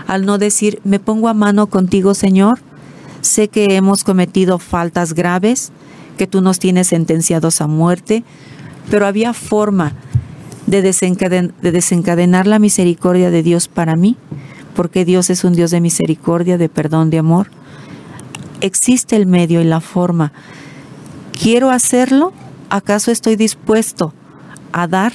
Speaker 3: al no decir, me pongo a mano contigo, Señor. Sé que hemos cometido faltas graves, que tú nos tienes sentenciados a muerte, pero había forma de desencadenar la misericordia de Dios para mí, porque Dios es un Dios de misericordia, de perdón, de amor. Existe el medio y la forma. ¿Quiero hacerlo? ¿Acaso estoy dispuesto a dar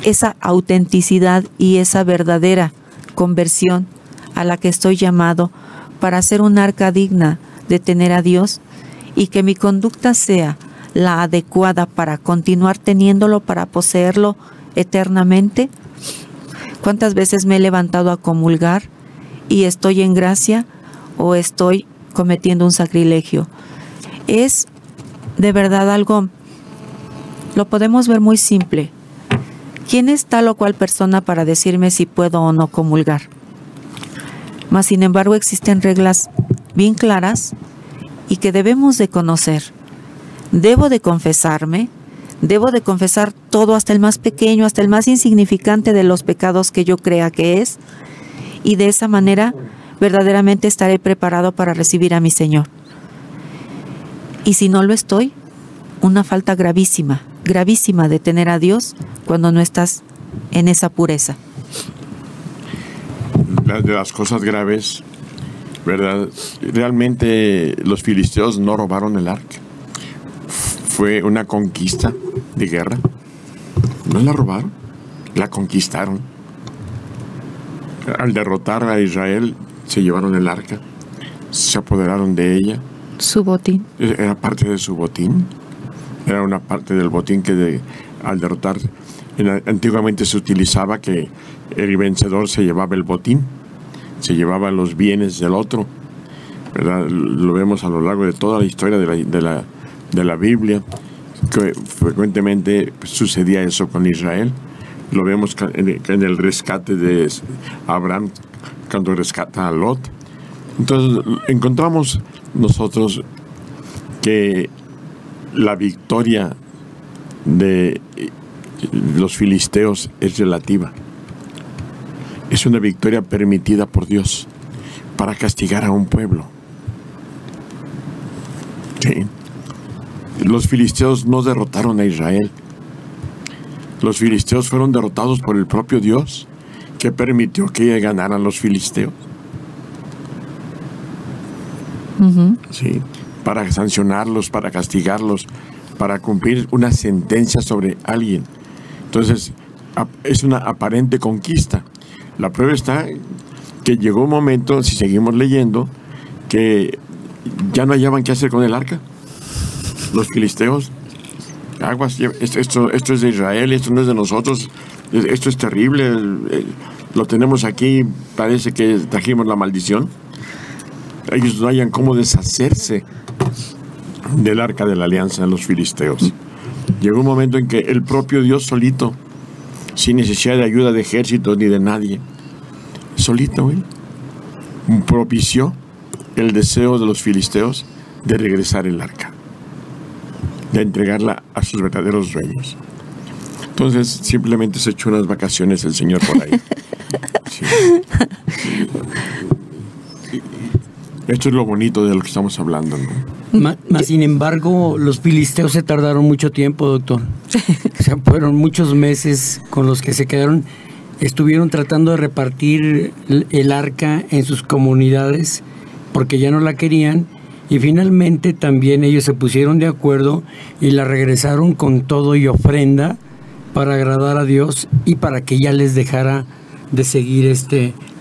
Speaker 3: esa autenticidad y esa verdadera conversión a la que estoy llamado para ser un arca digna de tener a Dios, y que mi conducta sea la adecuada para continuar teniéndolo, para poseerlo eternamente? ¿Cuántas veces me he levantado a comulgar y estoy en gracia o estoy cometiendo un sacrilegio? Es de verdad algo, lo podemos ver muy simple. ¿Quién es tal o cual persona para decirme si puedo o no comulgar? Mas, sin embargo, existen reglas bien claras y que debemos de conocer. Debo de confesarme, debo de confesar todo, hasta el más pequeño, hasta el más insignificante de los pecados que yo crea que es, y de esa manera verdaderamente estaré preparado para recibir a mi Señor. Y si no lo estoy, una falta gravísima, gravísima de tener a Dios cuando no estás en esa pureza.
Speaker 1: De las cosas graves, ¿verdad? Realmente los filisteos no robaron el arca. Fue una conquista de guerra. No la robaron, la conquistaron. Al derrotar a Israel, se llevaron el arca, se apoderaron de ella.
Speaker 3: Su botín.
Speaker 1: Era parte de su botín. Era una parte del botín que al derrotar, antiguamente se utilizaba que el vencedor se llevaba el botín, se llevaba los bienes del otro, ¿verdad? Lo vemos a lo largo de toda la historia de la Biblia, que frecuentemente sucedía eso con Israel. Lo vemos en el rescate de Abraham, cuando rescata a Lot. Entonces encontramos nosotros que la victoria de los filisteos es relativa. Es una victoria permitida por Dios para castigar a un pueblo. Sí. Los filisteos no derrotaron a Israel. Los filisteos fueron derrotados por el propio Dios, que permitió que ganaran los filisteos. Sí, para sancionarlos, para castigarlos, para cumplir una sentencia sobre alguien. Entonces, es una aparente conquista. La prueba está que llegó un momento, si seguimos leyendo, que ya no hallaban qué hacer con el arca. Los filisteos, aguas, esto es de Israel, esto no es de nosotros, esto es terrible, lo tenemos aquí, parece que trajimos la maldición. Ellos no hayan cómo deshacerse del arca de la alianza de los filisteos. Llegó un momento en que el propio Dios solito, sin necesidad de ayuda de ejércitos ni de nadie, solito, propició el deseo de los filisteos de regresar el arca, de entregarla a sus verdaderos dueños. Entonces simplemente se echó unas vacaciones el Señor por ahí. Sí. Esto es lo bonito de lo que estamos hablando, ¿no?
Speaker 5: Sin embargo, los filisteos se tardaron mucho tiempo, doctor. O sea, fueron muchos meses con los que se quedaron. Estuvieron tratando de repartir el arca en sus comunidades porque ya no la querían. Y finalmente también ellos se pusieron de acuerdo y la regresaron con todo y ofrenda para agradar a Dios y para que ya les dejara de seguir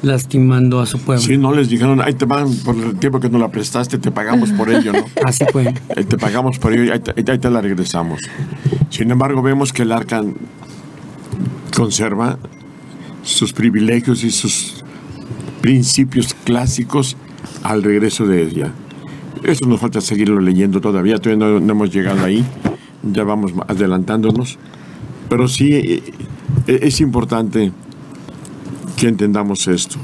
Speaker 5: lastimando a su pueblo.
Speaker 1: Sí, no les dijeron, ahí te van por el tiempo que nos la prestaste, te pagamos por ello, ¿no?
Speaker 5: Así fue.
Speaker 1: Te pagamos por ello y ahí te la regresamos. Sin embargo, vemos que el arca conserva sus privilegios y sus principios clásicos al regreso de ella. Eso nos falta seguirlo leyendo todavía no hemos llegado ahí, ya vamos adelantándonos, pero sí es importante que entendamos esto.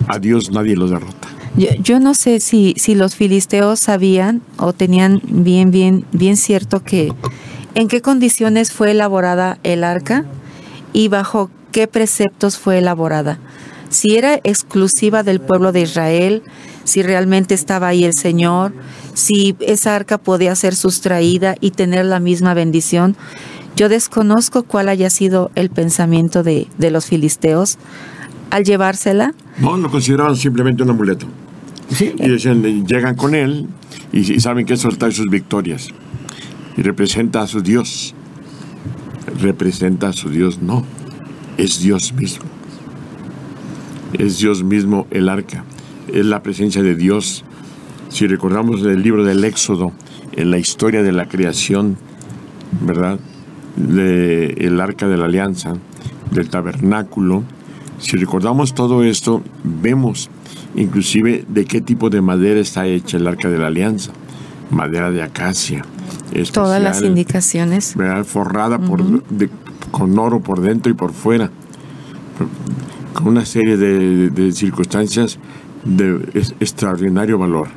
Speaker 1: A Dios nadie lo derrota.
Speaker 3: Yo no sé si los filisteos sabían o tenían bien cierto que en qué condiciones fue elaborada el arca y bajo qué preceptos fue elaborada. Si era exclusiva del pueblo de Israel, si realmente estaba ahí el Señor, si esa arca podía ser sustraída y tener la misma bendición. Yo desconozco cuál haya sido el pensamiento de los filisteos al llevársela.
Speaker 1: No, lo consideraban simplemente un amuleto.
Speaker 5: Sí.
Speaker 1: Y decían, llegan con él y saben que eso trae sus victorias. Y representa a su Dios. Representa a su Dios, no. Es Dios mismo. Es Dios mismo el arca. Es la presencia de Dios. Si recordamos el libro del Éxodo, en la historia de la creación, ¿verdad? El arca de la alianza, del tabernáculo. Si recordamos todo esto, vemos inclusive de qué tipo de madera está hecha el arca de la alianza. Madera de acacia. Especial,
Speaker 3: todas las indicaciones.
Speaker 1: ¿verdad? Forrada con oro por dentro y por fuera. Con una serie de circunstancias de extraordinario valor.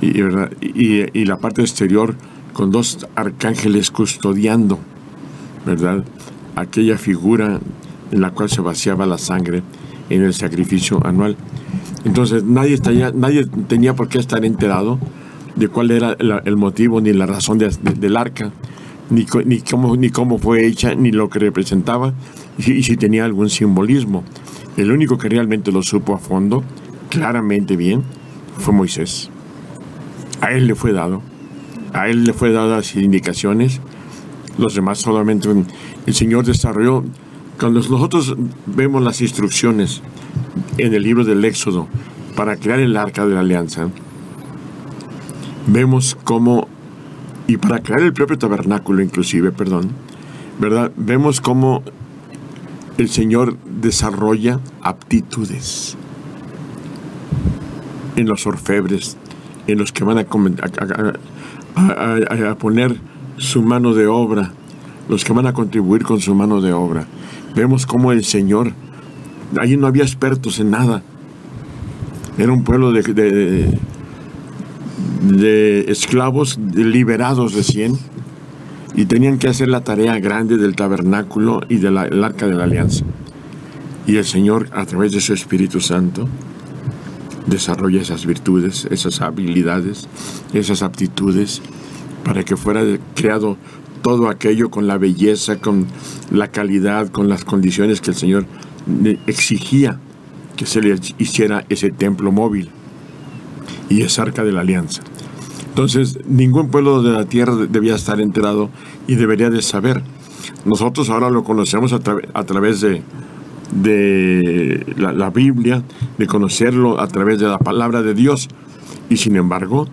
Speaker 1: Y la parte exterior con 2 arcángeles custodiando, ¿verdad? Aquella figura en la cual se vaciaba la sangre en el sacrificio anual. Entonces nadie tenía por qué estar enterado de cuál era el motivo ni la razón del arca, ni cómo fue hecha, ni lo que representaba, y si tenía algún simbolismo. El único que realmente lo supo a fondo, claramente bien, fue Moisés. A él le fue dado las indicaciones. Los demás solamente el Señor desarrolló. Cuando nosotros vemos las instrucciones en el libro del Éxodo para crear el arca de la alianza, vemos cómo, y para crear el propio tabernáculo inclusive, ¿verdad? Vemos cómo el Señor desarrolla aptitudes en los orfebres, en los que van a poner su mano de obra, los que van a contribuir con su mano de obra. Vemos cómo el Señor, allí no había expertos en nada. Era un pueblo de esclavos liberados recién, y tenían que hacer la tarea grande del tabernáculo y del arca de la alianza. Y el Señor, a través de su Espíritu Santo, desarrolla esas virtudes, esas habilidades, esas aptitudes, para que fuera creado todo aquello con la belleza, con la calidad, con las condiciones que el Señor exigía que se le hiciera ese templo móvil y esa arca de la alianza. Entonces, ningún pueblo de la tierra debía estar enterado y debería de saber. Nosotros ahora lo conocemos a través de la Biblia, de conocerlo a través de la palabra de Dios. Y sin embargo,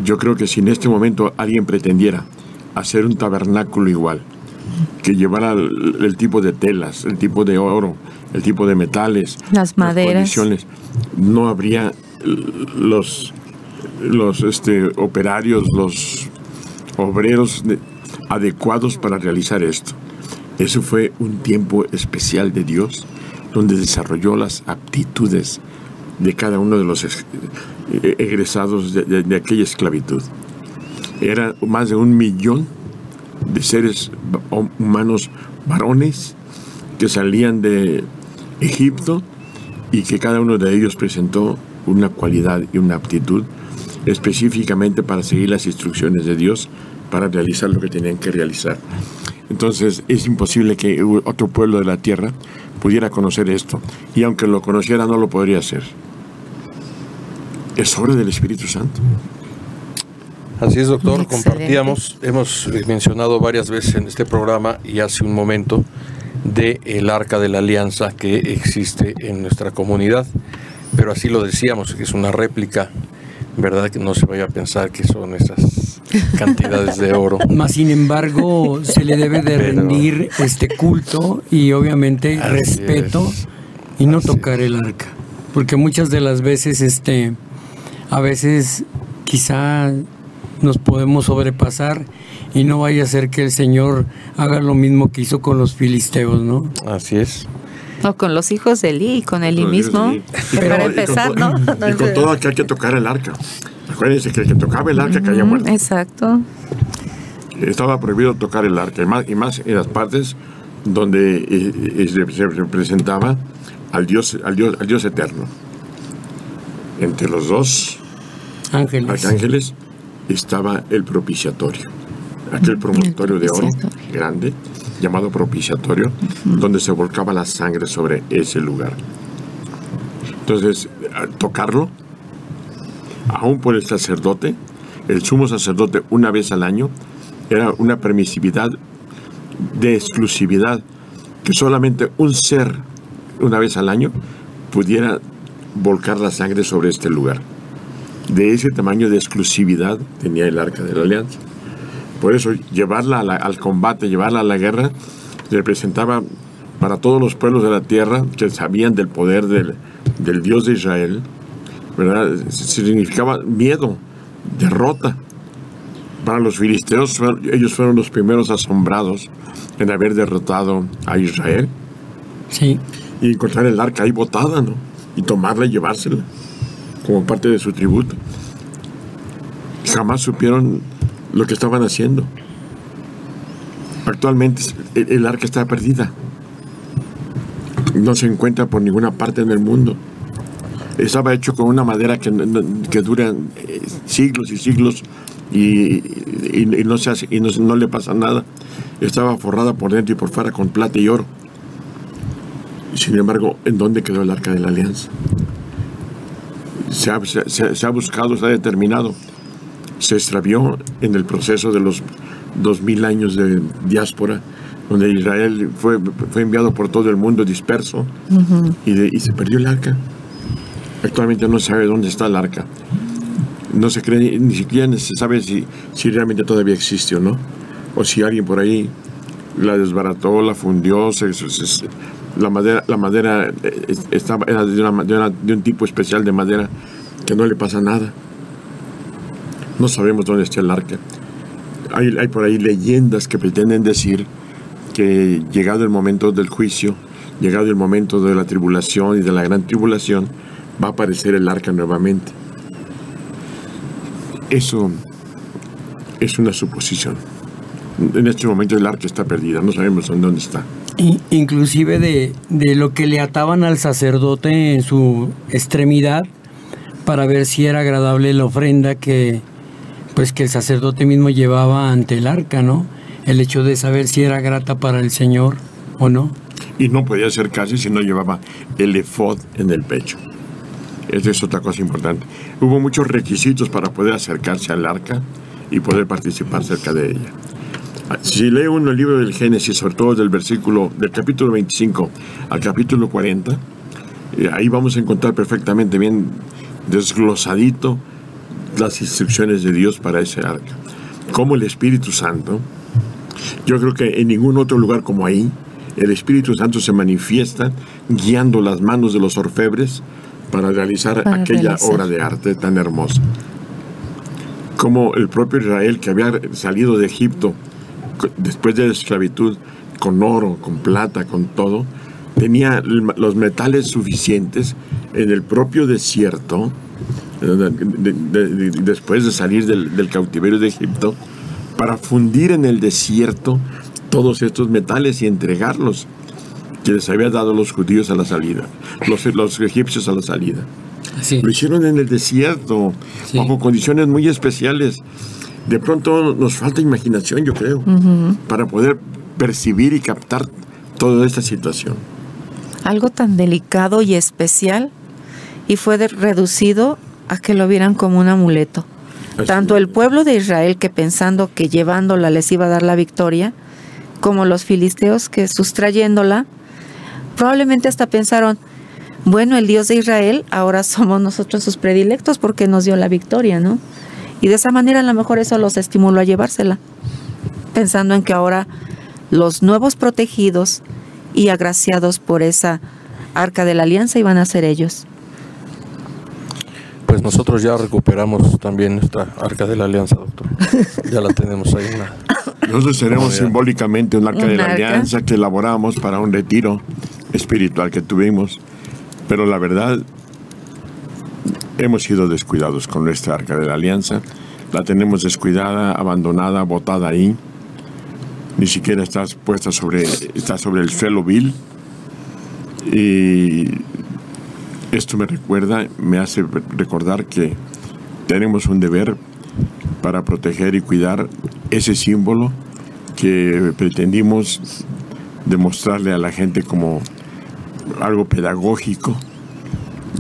Speaker 1: yo creo que si en este momento alguien pretendiera hacer un tabernáculo igual, que llevara el tipo de telas, el tipo de oro, el tipo de metales,
Speaker 3: las maderas,
Speaker 1: condiciones, no habría los operarios, los obreros adecuados para realizar esto. Eso fue un tiempo especial de Dios, donde desarrolló las aptitudes de cada uno de los egresados de aquella esclavitud. Eran más de 1 millón de seres humanos varones que salían de Egipto y que cada uno de ellos presentó una cualidad y una aptitud específicamente para seguir las instrucciones de Dios, para realizar lo que tenían que realizar. Entonces es imposible que otro pueblo de la tierra pudiera conocer esto, y aunque lo conociera no lo podría hacer. Es obra del Espíritu Santo.
Speaker 4: Así es, doctor.
Speaker 3: Excelente.
Speaker 4: Compartíamos, hemos mencionado varias veces en este programa y hace un momento de el Arca de la Alianza que existe en nuestra comunidad, pero así lo decíamos, que es una réplica, ¿verdad? Que no se vaya a pensar que son esas cantidades de oro.
Speaker 5: Más sin embargo, se le debe de rendir culto y obviamente
Speaker 4: Así
Speaker 5: respeto
Speaker 4: es.
Speaker 5: y no
Speaker 4: Así
Speaker 5: tocar el arca, porque muchas de las veces a veces quizá nos podemos sobrepasar y no vaya a ser que el Señor haga lo mismo que hizo con los filisteos, ¿no?
Speaker 4: Así es.
Speaker 3: O con los hijos de Eli, con Eli mismo. Que para empezar, ¿no?
Speaker 1: Y con todo aquel que tocara el arca. Acuérdense que el que tocaba el arca caía muerto.
Speaker 3: Exacto.
Speaker 1: Estaba prohibido tocar el arca, y más en las partes donde se representaba al Dios eterno. Entre los dos
Speaker 5: Ángeles.
Speaker 1: arcángeles estaba el propiciatorio, aquel promontorio de oro grande llamado propiciatorio, donde se volcaba la sangre sobre ese lugar. Entonces, al tocarlo, aún por el sacerdote, el sumo sacerdote, una vez al año, era una permisividad de exclusividad, que solamente un ser, una vez al año, pudiera volcar la sangre sobre este lugar. De ese tamaño de exclusividad tenía el Arca de la Alianza. Por eso, llevarla al combate, llevarla a la guerra, representaba para todos los pueblos de la tierra que sabían del poder del Dios de Israel, ¿verdad? Significaba miedo, derrota. Para los filisteos, ellos fueron los primeros asombrados en haber derrotado a Israel.
Speaker 5: Sí.
Speaker 1: Y encontrar el arca ahí botada, ¿no? Y tomarla y llevársela como parte de su tributo. Jamás supieron lo que estaban haciendo. Actualmente el arca está perdida. No se encuentra por ninguna parte en el mundo. Estaba hecho con una madera que dura siglos y siglos y no se hace, y no le pasa nada. Estaba forrada por dentro y por fuera con plata y oro. Sin embargo, ¿en dónde quedó el Arca de la Alianza? Se ha buscado, se ha determinado. Se extravió en el proceso de los 2000 años de diáspora, donde Israel fue enviado por todo el mundo disperso, y se perdió el arca. Actualmente no se sabe dónde está el arca. No se cree, ni siquiera se sabe si realmente todavía existe o no, o si alguien por ahí la desbarató, la fundió. La madera era de un tipo especial de madera que no le pasa nada. No sabemos dónde está el arca. Hay por ahí leyendas que pretenden decir que llegado el momento del juicio, llegado el momento de la tribulación y de la gran tribulación, va a aparecer el arca nuevamente. Eso es una suposición. En este momento el arca está perdida, no sabemos dónde está.
Speaker 5: Inclusive de lo que le ataban al sacerdote en su extremidad para ver si era agradable la ofrenda que el sacerdote mismo llevaba ante el arca, ¿no? El hecho de saber si era grata para el Señor o no.
Speaker 1: Y no podía ser casi si no llevaba el efod en el pecho. Esa es otra cosa importante. Hubo muchos requisitos para poder acercarse al arca y poder participar cerca de ella. Si lee uno el libro del Génesis, sobre todo del capítulo 25 al capítulo 40, ahí vamos a encontrar perfectamente bien desglosadito las instrucciones de Dios para ese arca. Como el Espíritu Santo, yo creo que en ningún otro lugar como ahí, el Espíritu Santo se manifiesta guiando las manos de los orfebres para realizar aquella obra de arte tan hermosa. como el propio Israel, que había salido de Egipto después de la esclavitud, con oro, con plata, con todo, tenía los metales suficientes en el propio desierto, después de salir del cautiverio de Egipto, para fundir en el desierto todos estos metales y entregarlos que les había dado los judíos a la salida, los egipcios a la salida.
Speaker 5: Sí.
Speaker 1: Lo hicieron en el desierto,
Speaker 5: Sí.
Speaker 1: bajo condiciones muy especiales. De pronto nos falta imaginación, yo creo, para poder percibir y captar toda esta situación.
Speaker 3: Algo tan delicado y especial, y fue reducido a que lo vieran como un amuleto.
Speaker 1: Así
Speaker 3: Tanto
Speaker 1: es.
Speaker 3: el pueblo de Israel, que pensando que llevándola les iba a dar la victoria, como los filisteos que sustrayéndola, probablemente hasta pensaron, bueno, el Dios de Israel, ahora somos nosotros sus predilectos porque nos dio la victoria, ¿no? Y de esa manera a lo mejor eso los estimuló a llevársela, pensando en que ahora los nuevos protegidos y agraciados por esa arca de la alianza iban a ser ellos.
Speaker 4: Pues nosotros ya recuperamos también nuestra arca de la alianza, doctor. Ya la tenemos ahí.
Speaker 1: Nosotros tenemos simbólicamente un arca de la
Speaker 3: Un arca.
Speaker 1: alianza que elaboramos para un retiro espiritual que tuvimos, pero la verdad hemos sido descuidados con nuestra arca de la alianza. La tenemos descuidada, abandonada, botada ahí. Ni siquiera está sobre el suelo vil. Y esto me hace recordar que tenemos un deber para proteger y cuidar ese símbolo que pretendimos demostrarle a la gente como algo pedagógico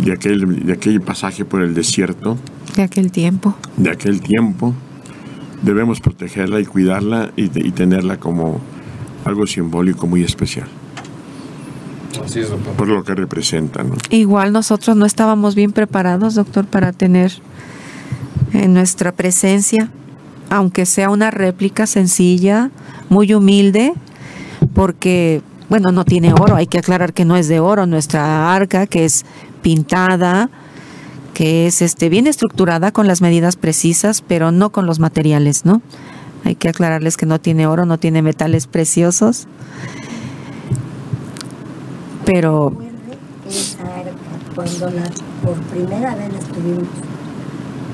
Speaker 1: de aquel pasaje por el desierto,
Speaker 3: De aquel tiempo.
Speaker 1: de aquel tiempo. Debemos protegerla y cuidarla y tenerla como algo simbólico muy especial,
Speaker 4: Así es, doctor.
Speaker 1: por lo que representa, ¿no?
Speaker 3: Igual nosotros no estábamos bien preparados, doctor, para tener en nuestra presencia, aunque sea una réplica sencilla, muy humilde, porque, bueno, no tiene oro, hay que aclarar que no es de oro nuestra arca, que es pintada, que es bien estructurada con las medidas precisas, pero no con los materiales, ¿no? Hay que aclararles que no tiene oro, no tiene metales preciosos, pero
Speaker 7: Esa arca, cuando por primera vez la estuvimos,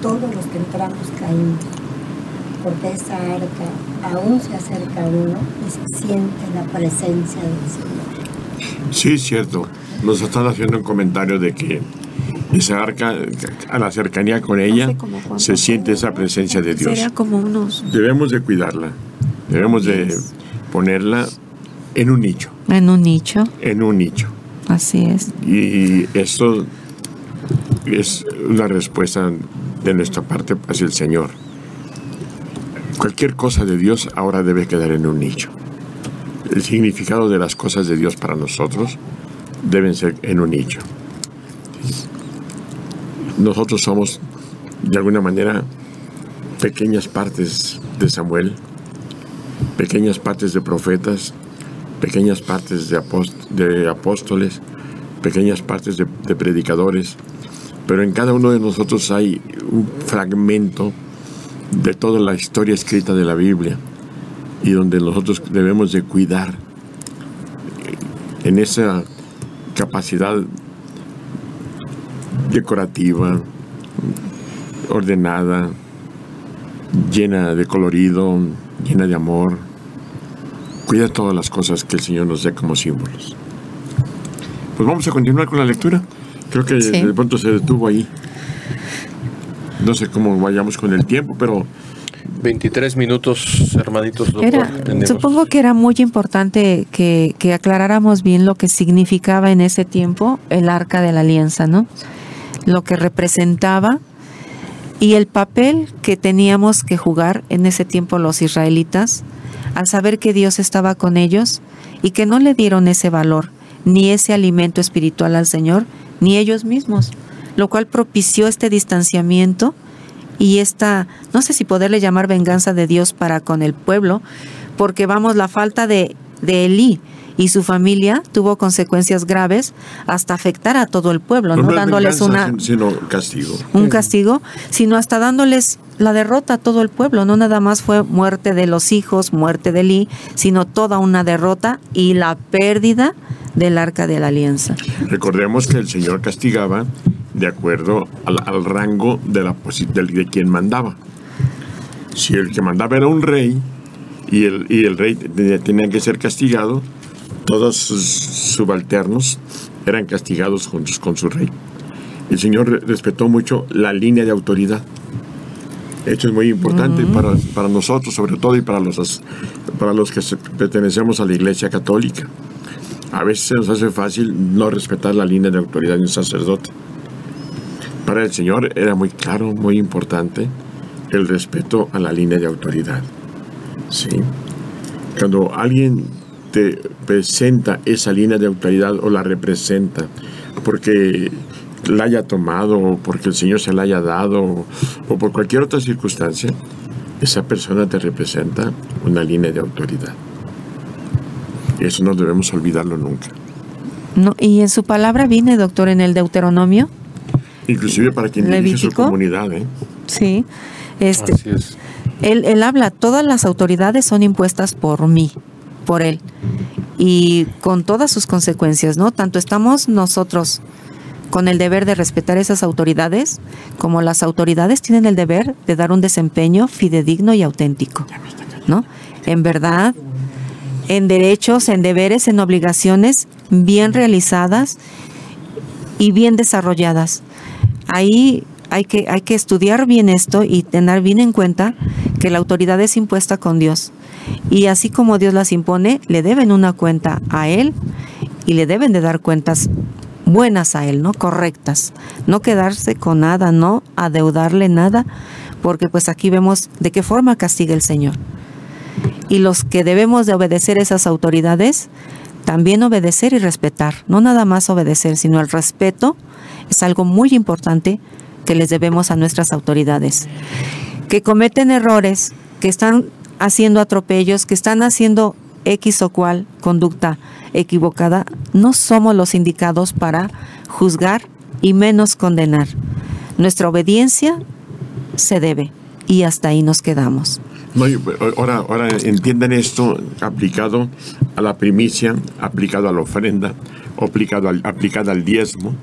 Speaker 7: todos los que entramos caímos, porque esa arca aún se acerca a uno y se siente la presencia del Señor.
Speaker 1: Sí, es cierto. Nos están haciendo un comentario de que esa arca, a la cercanía con ella,
Speaker 3: No sé cómo cuánto
Speaker 1: se siente esa presencia de Dios.
Speaker 3: sería como unos
Speaker 1: Debemos de cuidarla, debemos de ponerla en un nicho,
Speaker 3: en un nicho, así es.
Speaker 1: Y esto es una respuesta de nuestra parte hacia el Señor. Cualquier cosa de Dios ahora debe quedar en un nicho. El significado de las cosas de Dios para nosotros deben ser en un nicho. Nosotros somos, de alguna manera, pequeñas partes de Samuel, pequeñas partes de profetas, pequeñas partes de apóstoles, pequeñas partes de predicadores, pero en cada uno de nosotros hay un fragmento de toda la historia escrita de la Biblia y donde nosotros debemos de cuidar en esa capacidad decorativa, ordenada, llena de colorido, llena de amor. Cuida todas las cosas que el Señor nos dé como símbolos. Pues vamos a continuar con la lectura. Creo que
Speaker 3: Sí.
Speaker 1: de pronto se detuvo ahí. No sé cómo vayamos con el tiempo, pero
Speaker 4: 23 minutos, hermanitos, doctor. tenemos.
Speaker 3: Supongo que era muy importante que aclaráramos bien lo que significaba en ese tiempo el Arca de la Alianza, ¿no? Lo que representaba y el papel que teníamos que jugar en ese tiempo los israelitas, al saber que Dios estaba con ellos y que no le dieron ese valor, ni ese alimento espiritual al Señor, ni ellos mismos, lo cual propició este distanciamiento y esta, no sé si poderle llamar venganza de Dios para con el pueblo, porque vamos, la falta de Elí y su familia tuvo consecuencias graves hasta afectar a todo el pueblo, no
Speaker 1: es
Speaker 3: dándoles
Speaker 1: venganza, sino castigo.
Speaker 3: un castigo, sino hasta dándoles la derrota a todo el pueblo. No nada más fue muerte de los hijos, muerte de Elí, sino toda una derrota y la pérdida del Arca de la Alianza.
Speaker 1: Recordemos que el Señor castigaba de acuerdo al rango de quien mandaba. Si el que mandaba era un rey y el rey tenía que ser castigado, todos sus subalternos eran castigados con su rey. El Señor respetó mucho la línea de autoridad. Esto es muy importante para nosotros, sobre todo, y para los que pertenecemos a la Iglesia Católica. A veces se nos hace fácil no respetar la línea de autoridad de un sacerdote. Para el Señor era muy claro, muy importante el respeto a la línea de autoridad. ¿Sí? Cuando alguien te presenta esa línea de autoridad o la representa porque la haya tomado o porque el Señor se la haya dado o por cualquier otra circunstancia, esa persona te representa una línea de autoridad. Y eso no debemos olvidarlo nunca.
Speaker 3: No, y en su palabra viene, doctor, en el Deuteronomio.
Speaker 1: Inclusive para quien dirige su comunidad, ¿eh?
Speaker 3: Sí.
Speaker 4: Así es.
Speaker 3: Él habla, todas las autoridades son impuestas por mí, por él, y con todas sus consecuencias, ¿no? Tanto estamos nosotros con el deber de respetar esas autoridades, como las autoridades tienen el deber de dar un desempeño fidedigno y auténtico, ¿no? En verdad, en derechos, en deberes, en obligaciones bien realizadas y bien desarrolladas. Ahí hay que estudiar bien esto y tener bien en cuenta que la autoridad es impuesta con Dios. Y así como Dios las impone, le deben una cuenta a Él y le deben de dar cuentas buenas a Él, ¿no? Correctas. No quedarse con nada, no adeudarle nada, porque pues aquí vemos de qué forma castiga el Señor. Y los que debemos de obedecer esas autoridades, también obedecer y respetar. No nada más obedecer, sino el respeto es algo muy importante que les debemos a nuestras autoridades. Que cometen errores, que están haciendo atropellos, que están haciendo X o cual conducta equivocada, no somos los indicados para juzgar y menos condenar. Nuestra obediencia se debe y hasta ahí nos quedamos.
Speaker 1: No, ahora entiendan esto aplicado a la primicia, aplicado a la ofrenda, aplicado al diezmo,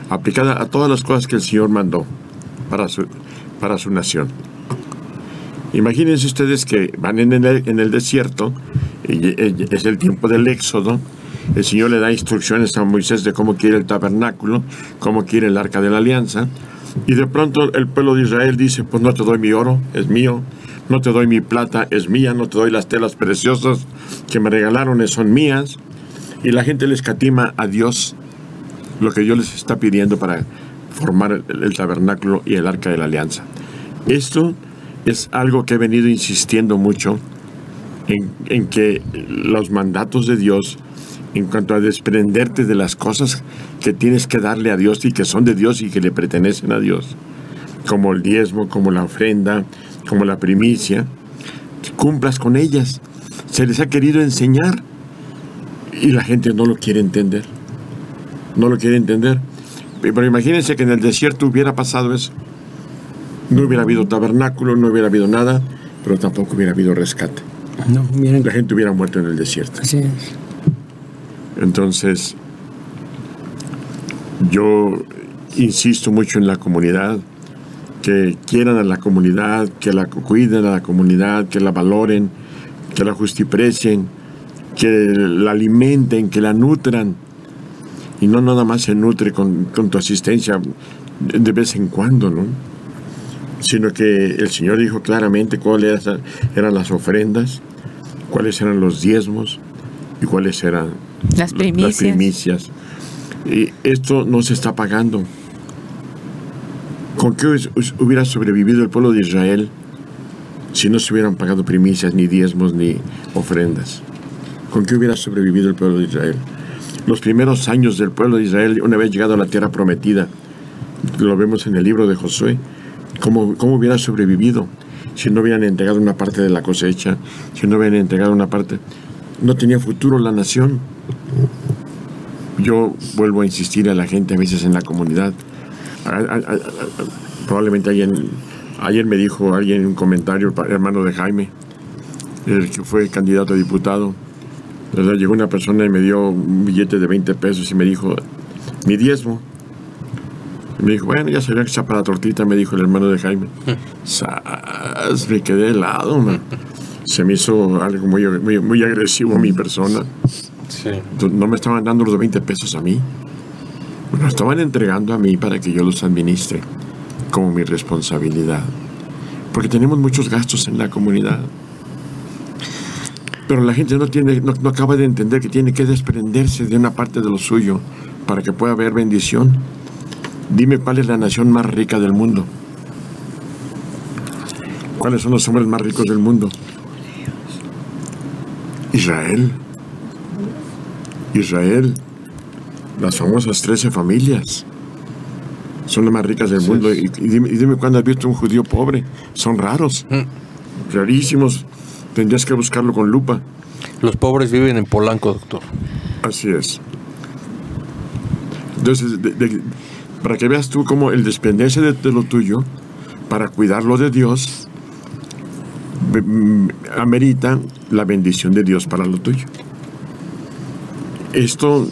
Speaker 1: aplicada a todas las cosas que el Señor mandó para su nación. Imagínense ustedes que van en el desierto, es el tiempo del Éxodo, el Señor le da instrucciones a Moisés de cómo quiere el tabernáculo, cómo quiere el Arca de la Alianza, y de pronto el pueblo de Israel dice, pues no te doy mi oro, es mío, no te doy mi plata, es mía, no te doy las telas preciosas que me regalaron, son mías, y la gente le escatima a Dios lo que Dios les está pidiendo para formar el tabernáculo y el Arca de la Alianza. Esto es algo que he venido insistiendo mucho en que los mandatos de Dios, en cuanto a desprenderte de las cosas que tienes que darle a Dios y que son de Dios y que le pertenecen a Dios, como el diezmo, como la ofrenda, como la primicia, cumplas con ellas. Se les ha querido enseñar y la gente no lo quiere entender. No lo quiere entender. Pero imagínense que en el desierto hubiera pasado eso. No hubiera habido tabernáculo, no hubiera habido nada, pero tampoco hubiera habido rescate.
Speaker 5: No, miren.
Speaker 1: La gente hubiera muerto en el desierto.
Speaker 5: Así es.
Speaker 1: Entonces, yo insisto mucho en la comunidad, que quieran a la comunidad, que la cuiden a la comunidad, que la valoren, que la justiprecien, que la alimenten, que la nutran. Y no nada más se nutre con tu asistencia de vez en cuando, ¿no? Sino que el Señor dijo claramente cuáles eran las ofrendas, cuáles eran los diezmos y cuáles eran
Speaker 3: las primicias.
Speaker 1: Y esto no se está pagando. ¿Con qué hubiera sobrevivido el pueblo de Israel si no se hubieran pagado primicias, ni diezmos, ni ofrendas? ¿Con qué hubiera sobrevivido el pueblo de Israel? Los primeros años del pueblo de Israel, una vez llegado a la tierra prometida, lo vemos en el libro de Josué, ¿cómo hubiera sobrevivido si no hubieran entregado una parte de la cosecha, si no hubieran entregado una parte? no tenía futuro la nación. Yo vuelvo a insistir a la gente a veces en la comunidad. Probablemente ayer me dijo alguien en un comentario, hermano de Jaime, el que fue candidato a diputado, ¿verdad? Llegó una persona y me dio un billete de 20 pesos y me dijo, mi diezmo. Y me dijo, bueno, ya sabía que sea para la tortita, me dijo el hermano de Jaime. Me quedé helado, man. Se me hizo algo muy agresivo a mi persona.
Speaker 4: Sí.
Speaker 1: No me estaban dando los 20 pesos a mí. Me los estaban entregando a mí para que yo los administre como mi responsabilidad. Porque tenemos muchos gastos en la comunidad. Pero la gente no acaba de entender que tiene que desprenderse de una parte de lo suyo para que pueda haber bendición. Dime cuál es la nación más rica del mundo. ¿Cuáles son los hombres más ricos del mundo? Israel. Las famosas 13 familias son las más ricas del mundo. Y dime cuándo has visto un judío pobre. Son raros, rarísimos. Tendrías que buscarlo con lupa.
Speaker 4: Los pobres viven en Polanco, doctor.
Speaker 1: Así es. Entonces, para que veas tú cómo el desprenderse de lo tuyo para cuidarlo de Dios amerita la bendición de Dios para lo tuyo. Esto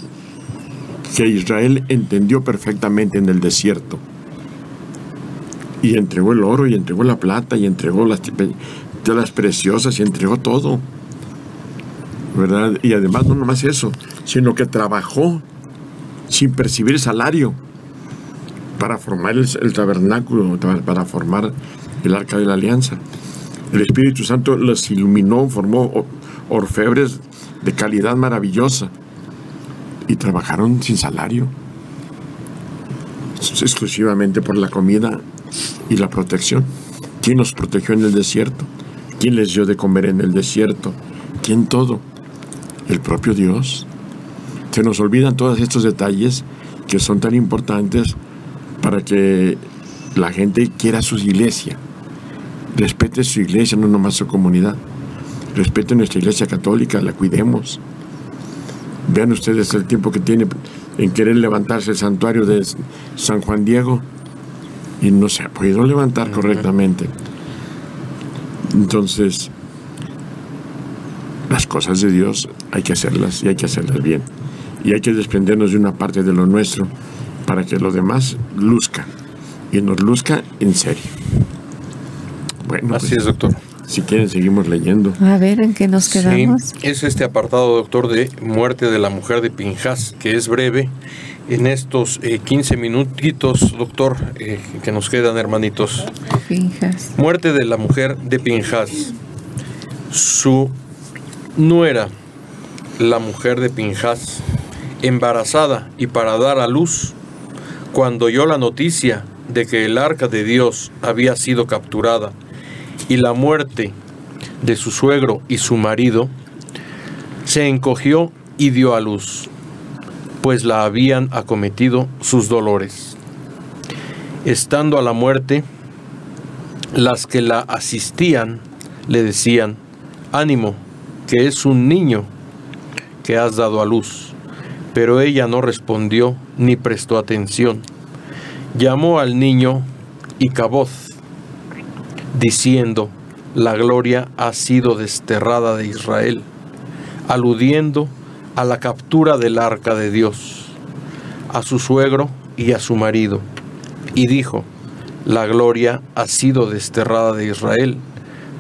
Speaker 1: que Israel entendió perfectamente en el desierto, y entregó el oro, y entregó la plata, y entregó las preciosas, y entregó todo, ¿verdad? Y además no nomás eso, sino que trabajó sin percibir salario para formar el tabernáculo, para formar el arca de la alianza. El Espíritu Santo los iluminó, formó orfebres de calidad maravillosa y trabajaron sin salario, exclusivamente por la comida y la protección. ¿Quién los protegió en el desierto? ¿Quién les dio de comer en el desierto? ¿Quién todo? El propio Dios. Se nos olvidan todos estos detalles que son tan importantes para que la gente quiera su iglesia. Respete su iglesia, no nomás su comunidad. Respete nuestra iglesia católica, la cuidemos. Vean ustedes el tiempo que tiene en querer levantarse el santuario de San Juan Diego y no se ha podido levantar correctamente. Entonces, las cosas de Dios hay que hacerlas, y hay que hacerlas bien. Y hay que desprendernos de una parte de lo nuestro para que lo demás luzca, y nos luzca en serio. Bueno,
Speaker 4: así
Speaker 1: pues,
Speaker 4: es, doctor.
Speaker 1: Si quieren, seguimos leyendo.
Speaker 3: A ver, ¿en qué nos quedamos?
Speaker 4: Sí, es este apartado, doctor, de muerte de la mujer de Pinjas, que es breve. En estos 15 minutitos, doctor, que nos quedan, hermanitos.
Speaker 3: Pinjas.
Speaker 4: Muerte de la mujer de Pinjas. Su nuera, la mujer de Pinjas, embarazada y para dar a luz, cuando oyó la noticia de que el arca de Dios había sido capturada y la muerte de su suegro y su marido, se encogió y dio a luz, pues la habían acometido sus dolores. Estando a la muerte, las que la asistían le decían: ánimo, que es un niño que has dado a luz. Pero ella no respondió ni prestó atención. Llamó al niño Icaboz, diciendo: la gloria ha sido desterrada de Israel, aludiendo a la captura del arca de Dios, a su suegro y a su marido. Y dijo: la gloria ha sido desterrada de Israel,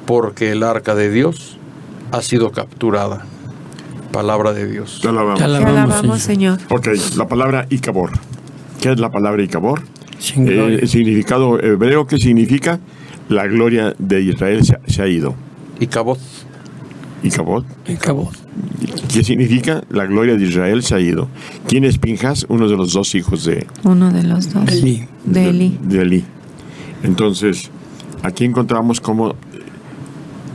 Speaker 4: porque el arca de Dios ha sido capturada. Palabra de Dios.
Speaker 1: Te alabamos.
Speaker 3: Te alabamos, Señor.
Speaker 1: Ok, la palabra Icabor. ¿Qué es la palabra Icabor?
Speaker 5: Sin
Speaker 1: El significado hebreo, ¿qué significa? La gloria de Israel se ha ido.
Speaker 4: Icaboz.
Speaker 1: Icabod.
Speaker 5: Icaboz.
Speaker 1: ¿Qué significa? La gloria de Israel se ha ido. ¿Quién es Pinjas? Uno de los dos hijos de
Speaker 3: Uno de los dos.
Speaker 5: Eli.
Speaker 3: De Eli.
Speaker 1: de Eli. Entonces, aquí encontramos cómo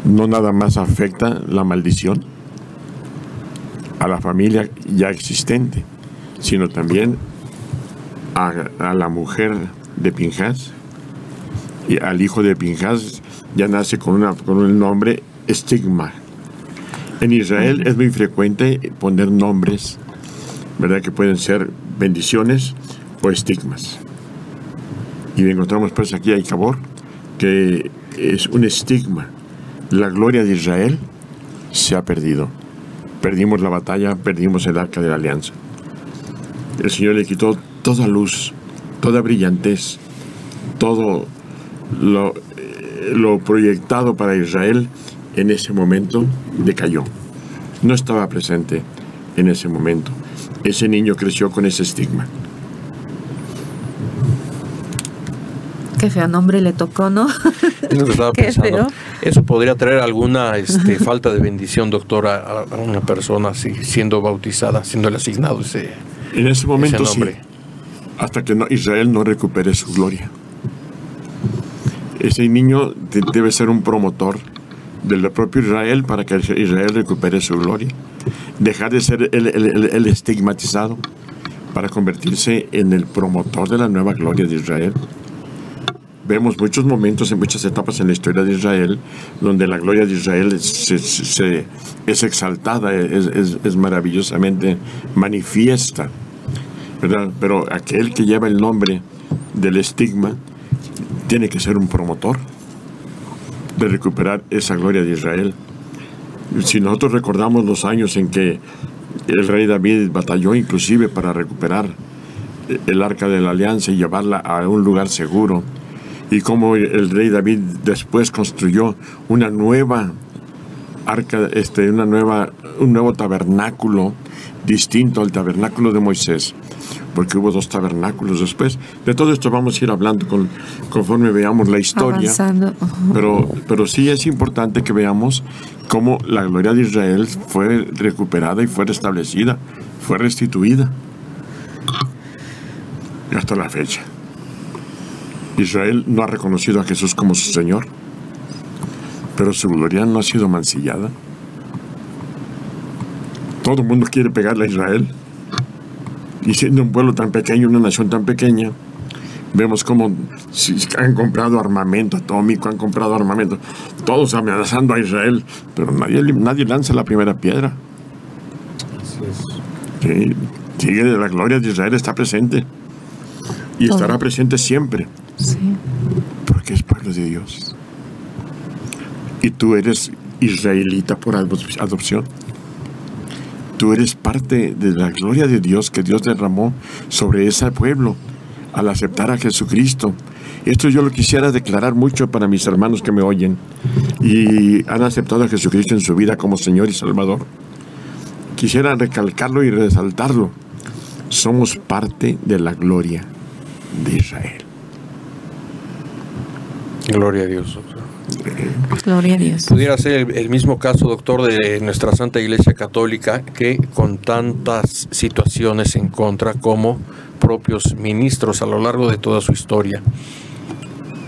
Speaker 1: no nada más afecta la maldición a la familia ya existente, sino también a la mujer de Pinjas, y al hijo de Pinjas ya nace con un nombre estigma. En Israel es muy frecuente poner nombres, ¿verdad?, que pueden ser bendiciones o estigmas. Y encontramos pues aquí a Icabor, que es un estigma. La gloria de Israel se ha perdido. Perdimos la batalla, perdimos el arca de la alianza. El Señor le quitó toda luz, toda brillantez, todo lo proyectado para Israel en ese momento decayó. No estaba presente en ese momento. Ese niño creció con ese estigma.
Speaker 3: Qué feo nombre le tocó, ¿no?
Speaker 4: Es lo que estaba
Speaker 3: Qué
Speaker 4: pensando.
Speaker 3: feo.
Speaker 4: Eso podría traer alguna falta de bendición, doctor, a una persona así, siendo bautizada, siendo asignado ese
Speaker 1: En ese momento sí,
Speaker 4: nombre.
Speaker 1: hasta que Israel no recupere su gloria. Ese niño debe ser un promotor del propio Israel para que Israel recupere su gloria. Dejar de ser el estigmatizado para convertirse en el promotor de la nueva gloria de Israel. Vemos muchos momentos, en muchas etapas en la historia de Israel, donde la gloria de Israel es exaltada, es maravillosamente manifiesta, ¿verdad? Pero aquel que lleva el nombre del estigma tiene que ser un promotor de recuperar esa gloria de Israel. Si nosotros recordamos los años en que el rey David batalló inclusive para recuperar el arca de la alianza y llevarla a un lugar seguro, y cómo el rey David después construyó una nueva arca, un nuevo tabernáculo distinto al tabernáculo de Moisés, porque hubo 2 tabernáculos después. De todo esto vamos a ir hablando conforme veamos la historia.
Speaker 3: Avanzando.
Speaker 1: Pero sí es importante que veamos cómo la gloria de Israel fue recuperada y fue restablecida, fue restituida hasta la fecha. Israel no ha reconocido a Jesús como su Señor, pero su gloria no ha sido mancillada. Todo el mundo quiere pegarle a Israel, y siendo un pueblo tan pequeño, una nación tan pequeña, vemos cómo han comprado armamento atómico, han comprado armamento, todos amenazando a Israel, pero nadie lanza la primera piedra. Sí, sigue, la gloria de Israel está presente y estará presente siempre.
Speaker 3: Sí.
Speaker 1: Porque es pueblo de Dios. Y tú eres israelita por adopción. Tú eres parte de la gloria de Dios que Dios derramó sobre ese pueblo al aceptar a Jesucristo. Esto yo lo quisiera declarar mucho para mis hermanos que me oyen y han aceptado a Jesucristo en su vida como Señor y Salvador. Quisiera recalcarlo y resaltarlo. Somos parte de la gloria de Israel.
Speaker 4: Gloria a Dios, doctor.
Speaker 3: Gloria a Dios.
Speaker 4: Pudiera ser el mismo caso, doctor, de nuestra Santa Iglesia Católica, que con tantas situaciones en contra como propios ministros a lo largo de toda su historia,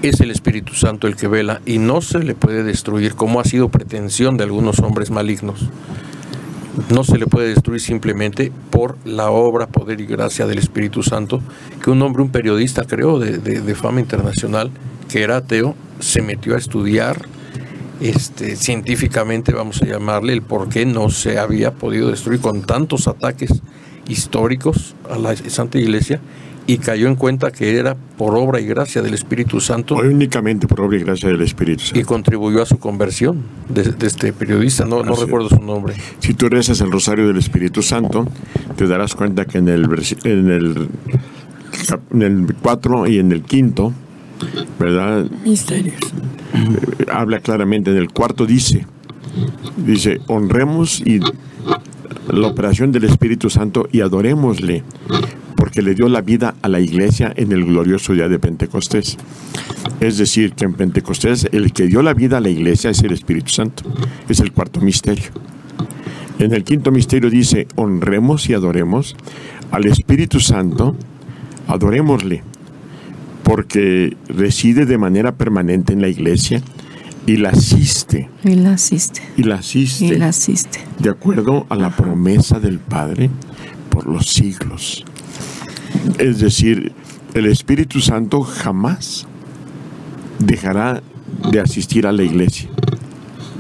Speaker 4: es el Espíritu Santo el que vela y no se le puede destruir, como ha sido pretensión de algunos hombres malignos. No se le puede destruir simplemente por la obra, poder y gracia del Espíritu Santo, que un hombre, un periodista, creo, de fama internacional, que era ateo, se metió a estudiar científicamente, vamos a llamarle, el por qué no se había podido destruir con tantos ataques históricos a la Santa Iglesia, y cayó en cuenta que era por obra y gracia del Espíritu Santo.
Speaker 1: O únicamente por obra y gracia del Espíritu Santo.
Speaker 4: Y contribuyó a su conversión de este periodista, no recuerdo su nombre.
Speaker 1: Si tú rezas el rosario del Espíritu Santo, te darás cuenta que en el 4 y en el 5, ¿verdad?
Speaker 5: Misterios.
Speaker 1: Habla claramente. En el 4 dice, honremos y la operación del Espíritu Santo y adorémosle, porque le dio la vida a la iglesia en el glorioso día de Pentecostés. Es decir, que en Pentecostés el que dio la vida a la iglesia es el Espíritu Santo. Es el 4 misterio. En el 5 misterio dice, honremos y adoremos al Espíritu Santo, adorémosle, porque reside de manera permanente en la iglesia y la asiste.
Speaker 3: Y la asiste.
Speaker 1: Y la asiste.
Speaker 3: Y la asiste.
Speaker 1: De acuerdo a la promesa del Padre por los siglos. Es decir, el Espíritu Santo jamás dejará de asistir a la iglesia.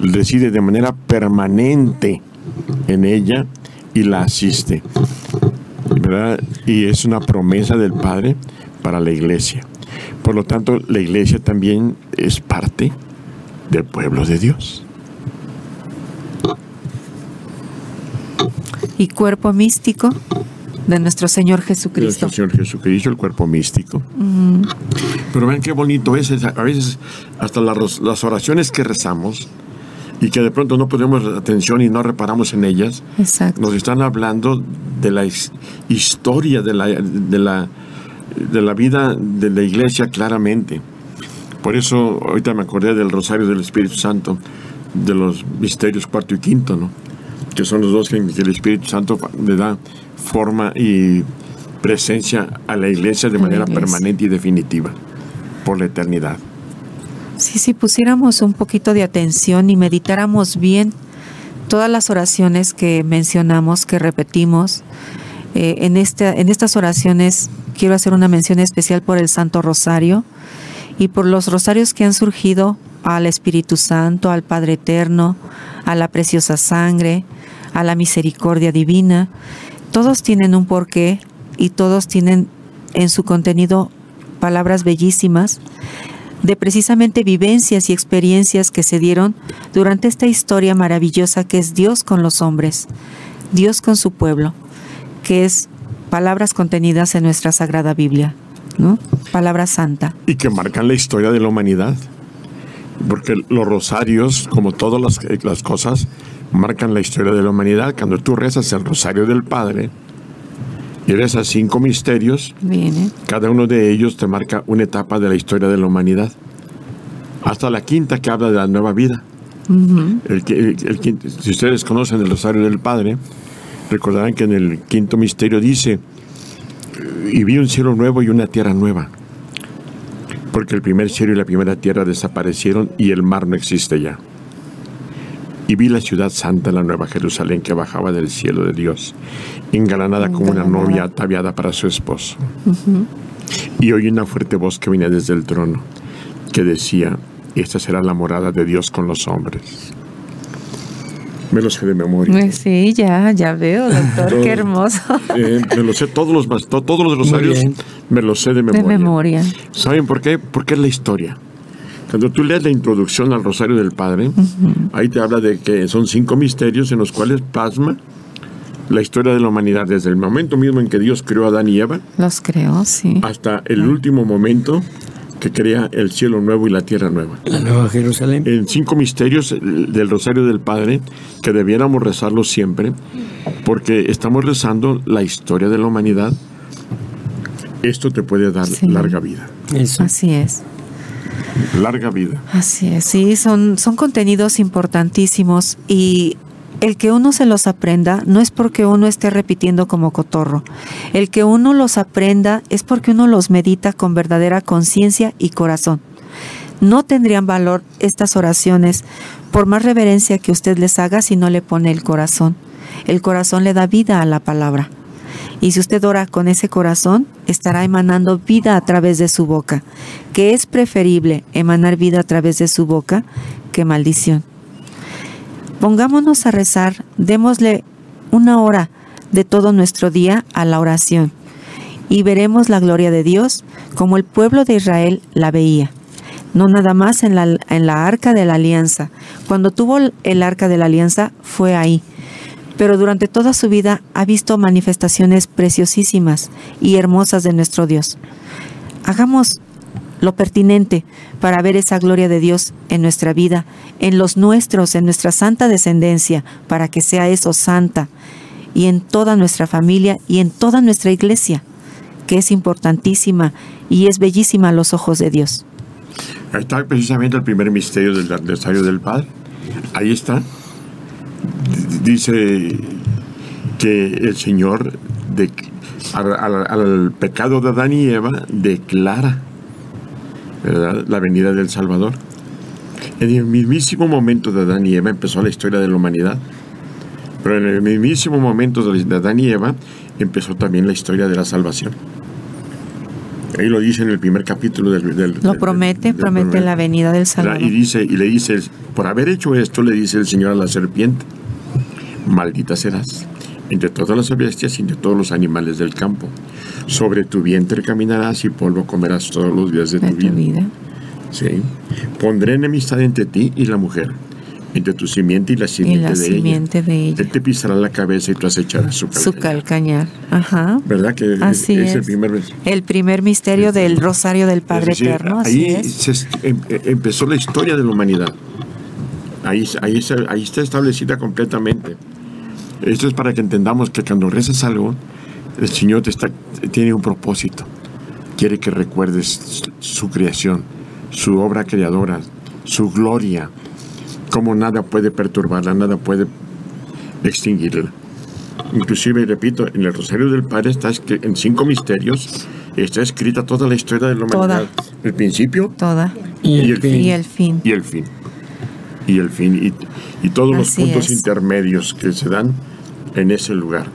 Speaker 1: reside de manera permanente en ella y la asiste, ¿verdad? Y es una promesa del Padre para la iglesia. Por lo tanto, la iglesia también es parte del pueblo de Dios.
Speaker 3: Y cuerpo místico de nuestro Señor Jesucristo.
Speaker 1: Nuestro Señor Jesucristo, el cuerpo místico. Pero ven qué bonito es, a veces hasta las oraciones que rezamos y que de pronto no ponemos atención y no reparamos en ellas.
Speaker 3: Exacto.
Speaker 1: Nos están hablando de la historia de la vida de la iglesia claramente. Por eso ahorita me acordé del Rosario del Espíritu Santo, de los misterios cuarto y quinto, ¿no? Que son los dos que el Espíritu Santo le da forma y presencia a la iglesia de manera permanente y definitiva por la eternidad.
Speaker 3: Sí, si pusiéramos un poquito de atención y meditáramos bien todas las oraciones que mencionamos, que repetimos, en estas oraciones quiero hacer una mención especial por el Santo Rosario y por los rosarios que han surgido al Espíritu Santo, al Padre Eterno, a la preciosa sangre, a la misericordia divina. Todos tienen un porqué y todos tienen en su contenido palabras bellísimas de precisamente vivencias y experiencias que se dieron durante esta historia maravillosa que es Dios con los hombres, Dios con su pueblo, que es palabras contenidas en nuestra Sagrada Biblia, ¿no? Palabra santa.
Speaker 1: Y que marcan la historia de la humanidad. Porque los rosarios, como todas las cosas, marcan la historia de la humanidad. Cuando tú rezas el Rosario del Padre y rezas 5 misterios,
Speaker 3: Bien,
Speaker 1: cada uno de ellos te marca una etapa de la historia de la humanidad. Hasta la quinta, que habla de la nueva vida. El quinto, si ustedes conocen el Rosario del Padre, recordarán que en el quinto misterio dice: y vi un cielo nuevo y una tierra nueva, porque el primer cielo y la primera tierra desaparecieron y el mar no existe ya. Y vi la ciudad santa, la nueva Jerusalén, que bajaba del cielo de Dios, engalanada como una novia ataviada para su esposo. Y oí una fuerte voz que venía desde el trono, que decía: esta será la morada de Dios con los hombres. Me lo sé de memoria.
Speaker 3: Sí, ya veo, doctor, qué hermoso.
Speaker 1: Me lo sé, todos los rosarios me lo sé de memoria.
Speaker 3: De memoria.
Speaker 1: ¿Saben por qué? Porque es la historia. Cuando tú lees la introducción al Rosario del Padre, ahí te habla de que son 5 misterios en los cuales plasma la historia de la humanidad, desde el momento mismo en que Dios creó a Adán y Eva.
Speaker 3: Los creó, sí.
Speaker 1: Hasta el último momento que crea el cielo nuevo y la tierra nueva.
Speaker 5: La nueva Jerusalén.
Speaker 1: En 5 misterios del Rosario del Padre, que debiéramos rezarlos siempre, porque estamos rezando la historia de la humanidad. Esto te puede dar larga vida.
Speaker 5: Eso.
Speaker 3: Así es.
Speaker 1: Larga vida.
Speaker 3: Así es, sí, son contenidos importantísimos y el que uno se los aprenda no es porque uno esté repitiendo como cotorro. El que uno los aprenda es porque uno los medita con verdadera conciencia y corazón. No tendrían valor estas oraciones por más reverencia que usted les haga si no le pone el corazón. El corazón le da vida a la palabra. Y si usted ora con ese corazón, estará emanando vida a través de su boca, que es preferible emanar vida a través de su boca que maldición. Pongámonos a rezar, démosle 1 hora de todo nuestro día a la oración y veremos la gloria de Dios como el pueblo de Israel la veía. No nada más en la Arca de la Alianza. Cuando tuvo el Arca de la Alianza fue ahí. Pero durante toda su vida ha visto manifestaciones preciosísimas y hermosas de nuestro Dios. Hagamos lo pertinente para ver esa gloria de Dios en nuestra vida, en los nuestros, en nuestra santa descendencia, para que sea eso santa, y en toda nuestra familia y en toda nuestra iglesia, que es importantísima y es bellísima a los ojos de Dios.
Speaker 1: Ahí está precisamente el primer misterio del Rosario del Padre. Ahí está. Dice que el Señor al pecado de Adán y Eva declara, ¿verdad?, la venida del Salvador. En el mismísimo momento de Adán y Eva empezó la historia de la humanidad, pero en el mismísimo momento de Adán y Eva empezó también la historia de la salvación. Ahí lo dice en el primer capítulo
Speaker 3: Lo promete la venida del Salvador.
Speaker 1: Y le dice, por haber hecho esto, le dice el Señor a la serpiente, maldita serás entre todas las bestias y entre todos los animales del campo. Sobre tu vientre caminarás y polvo comerás todos los días de tu vida. ¿Sí? Pondré enemistad entre ti y la mujer, entre tu simiente y la simiente de ella. Él te pisará la cabeza y tú acecharás su calcañar.
Speaker 3: Ajá.
Speaker 1: ¿Verdad que
Speaker 3: así es el primer misterio del Rosario del Padre Eterno? Así
Speaker 1: ahí empezó la historia de la humanidad. Ahí está establecida completamente. Esto es para que entendamos que cuando rezas algo, el Señor tiene un propósito. Quiere que recuerdes su creación, su obra creadora, su gloria, como nada puede perturbarla, nada puede extinguirla. Inclusive, repito, en el Rosario del Padre en 5 misterios está escrita toda la historia de la humanidad. El principio,
Speaker 3: toda,
Speaker 1: y el fin. Y todos los puntos intermedios que se dan en ese lugar.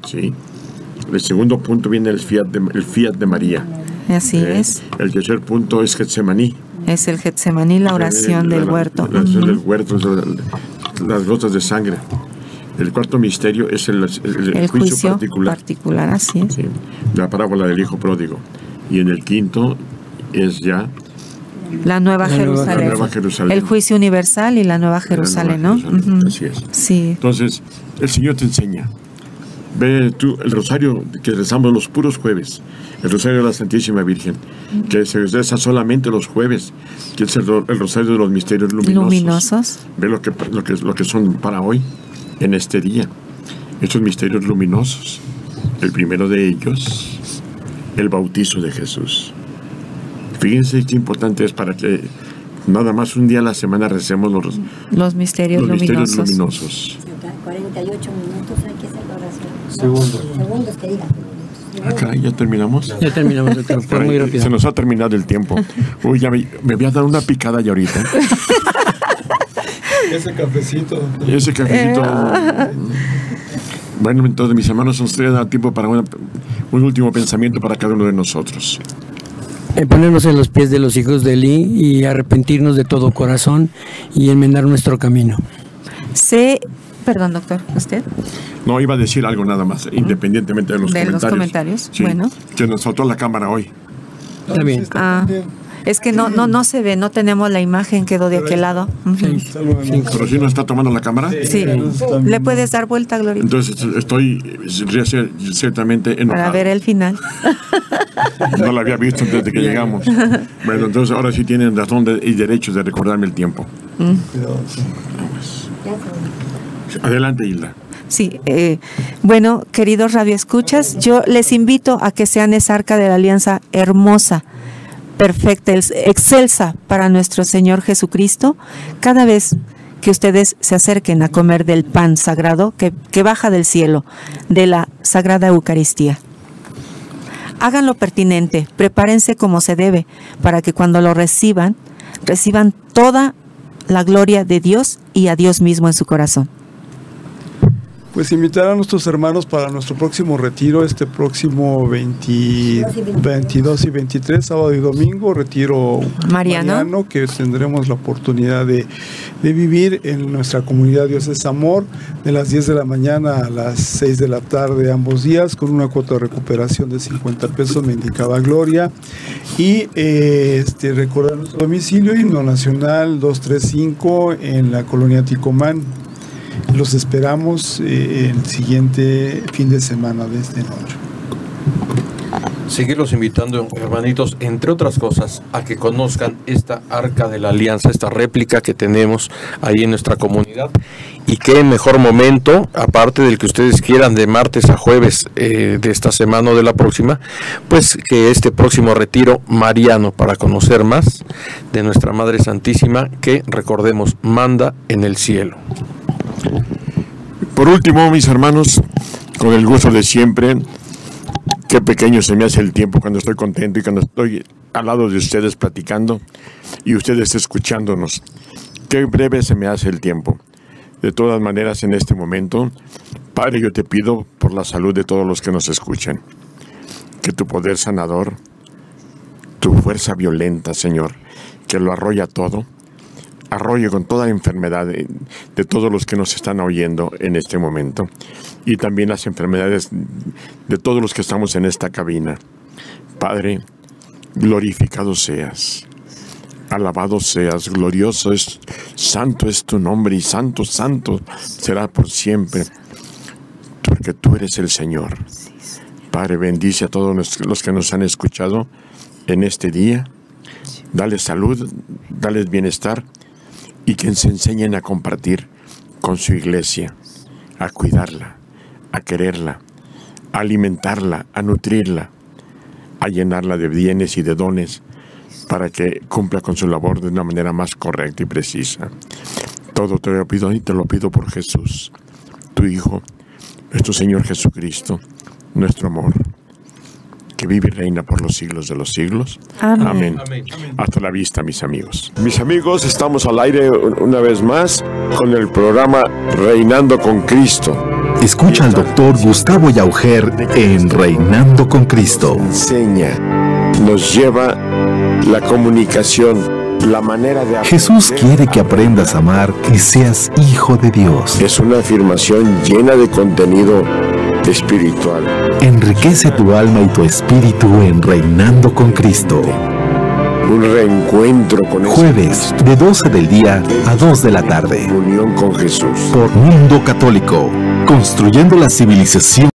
Speaker 1: ¿Sí? El segundo punto viene el fiat de María.
Speaker 3: Así es.
Speaker 1: El tercer punto es Getsemaní.
Speaker 3: Es el Getsemaní, la oración del huerto.
Speaker 1: La oración del huerto, las gotas de sangre. El cuarto misterio es el juicio particular.
Speaker 3: Así es.
Speaker 1: Sí, la parábola del hijo pródigo. Y en el quinto es ya
Speaker 3: la Nueva Jerusalén. El juicio universal y la Nueva Jerusalén, ¿no?
Speaker 1: Así es.
Speaker 3: Sí.
Speaker 1: Entonces, el Señor te enseña. Ve tú el rosario que rezamos los puros jueves, el rosario de la Santísima Virgen, que se reza solamente los jueves, que es el rosario de los misterios luminosos. Ve lo que son para hoy, en este día. Estos misterios luminosos. El primero de ellos, el bautizo de Jesús. Fíjense qué importante es para que nada más un día a la semana recemos
Speaker 3: los misterios luminosos.
Speaker 7: 48 minutos hay que hacer la oración.
Speaker 1: Segundos
Speaker 7: que diga.
Speaker 1: Caray, ¿ya terminamos?
Speaker 5: Ya terminamos, doctor. Fue muy rápido.
Speaker 1: Se nos ha terminado el tiempo. Uy, ya me voy a dar una picada ya ahorita.
Speaker 6: Ese cafecito.
Speaker 1: Bueno, entonces, mis hermanos, nos da tiempo para un último pensamiento para cada uno de nosotros.
Speaker 5: Ponernos en los pies de los hijos de Eli y arrepentirnos de todo corazón y enmendar nuestro camino.
Speaker 3: Perdón, doctor, ¿usted?
Speaker 1: No, iba a decir algo nada más, independientemente de los comentarios.
Speaker 3: Sí,
Speaker 1: bueno. Que nos faltó la cámara hoy.
Speaker 5: Está bien.
Speaker 3: Es que no se ve, no tenemos la imagen, quedó de aquel lado.
Speaker 1: Pero si no está tomando la cámara.
Speaker 3: Sí. ¿Le puedes dar vuelta, Gloria?
Speaker 1: Entonces estoy ciertamente enojado.
Speaker 3: Para ver el final.
Speaker 1: No lo había visto desde que llegamos. Bueno, entonces ahora sí tienen razón y derecho de recordarme el tiempo. Adelante, Hilda.
Speaker 3: Sí, bueno, queridos radioescuchas, yo les invito a que sean esa arca de la alianza hermosa, perfecta, excelsa para nuestro Señor Jesucristo, cada vez que ustedes se acerquen a comer del pan sagrado que baja del cielo, de la Sagrada Eucaristía. Hagan lo pertinente, prepárense como se debe, para que cuando lo reciban toda la gloria de Dios y a Dios mismo en su corazón.
Speaker 6: Pues invitar a nuestros hermanos para nuestro próximo retiro, este próximo 22 y 23, sábado y domingo, retiro mariano, que tendremos la oportunidad de vivir en nuestra comunidad Dioses Amor, de las 10 de la mañana a las 6 de la tarde ambos días, con una cuota de recuperación de 50 pesos, me indicaba Gloria, y recordar nuestro domicilio, Himno Nacional 235 en la colonia Ticomán. Los esperamos el siguiente fin de semana de este noche.
Speaker 4: Seguirlos invitando, hermanitos, entre otras cosas, a que conozcan esta Arca de la Alianza, esta réplica que tenemos ahí en nuestra comunidad. Y qué mejor momento, aparte del que ustedes quieran, de martes a jueves de esta semana o de la próxima, pues que este próximo retiro mariano, para conocer más de nuestra Madre Santísima, que recordemos, manda en el cielo.
Speaker 1: Por último, mis hermanos, con el gusto de siempre, qué pequeño se me hace el tiempo cuando estoy contento y cuando estoy al lado de ustedes platicando y ustedes escuchándonos. Qué breve se me hace el tiempo. De todas maneras, en este momento, Padre, yo te pido por la salud de todos los que nos escuchan, que tu poder sanador fuerza violenta, Señor, que lo arrolla todo. Arrolle con toda enfermedad de todos los que nos están oyendo en este momento. Y también las enfermedades de todos los que estamos en esta cabina. Padre, glorificado seas. Alabado seas, glorioso es, santo es tu nombre y santo, santo será por siempre, porque tú eres el Señor. Padre, bendice a todos los que nos han escuchado en este día. Dale salud, dale bienestar y que se enseñen a compartir con su iglesia, a cuidarla, a quererla, a alimentarla, a nutrirla, a llenarla de bienes y de dones, para que cumpla con su labor de una manera más correcta y precisa. Todo te lo pido y te lo pido por Jesús, tu Hijo, nuestro Señor Jesucristo, nuestro amor, que vive y reina por los siglos de los siglos.
Speaker 3: Amén.
Speaker 1: Amén. Amén. Hasta la vista, mis amigos. Mis amigos, estamos al aire una vez más con el programa Reinando con Cristo.
Speaker 2: Escucha al doctor Gustavo Yaujer en Reinando con Cristo.
Speaker 1: Enseña, nos lleva la comunicación, la manera de aprender.
Speaker 2: Jesús quiere que aprendas a amar y seas hijo de Dios.
Speaker 1: Es una afirmación llena de contenido espiritual.
Speaker 2: Enriquece tu alma y tu espíritu en Reinando con Cristo.
Speaker 1: Un reencuentro con
Speaker 2: Jueves, de 12 del día a 2 de la tarde.
Speaker 1: Unión con Jesús.
Speaker 2: Por Mundo Católico, construyendo la civilización.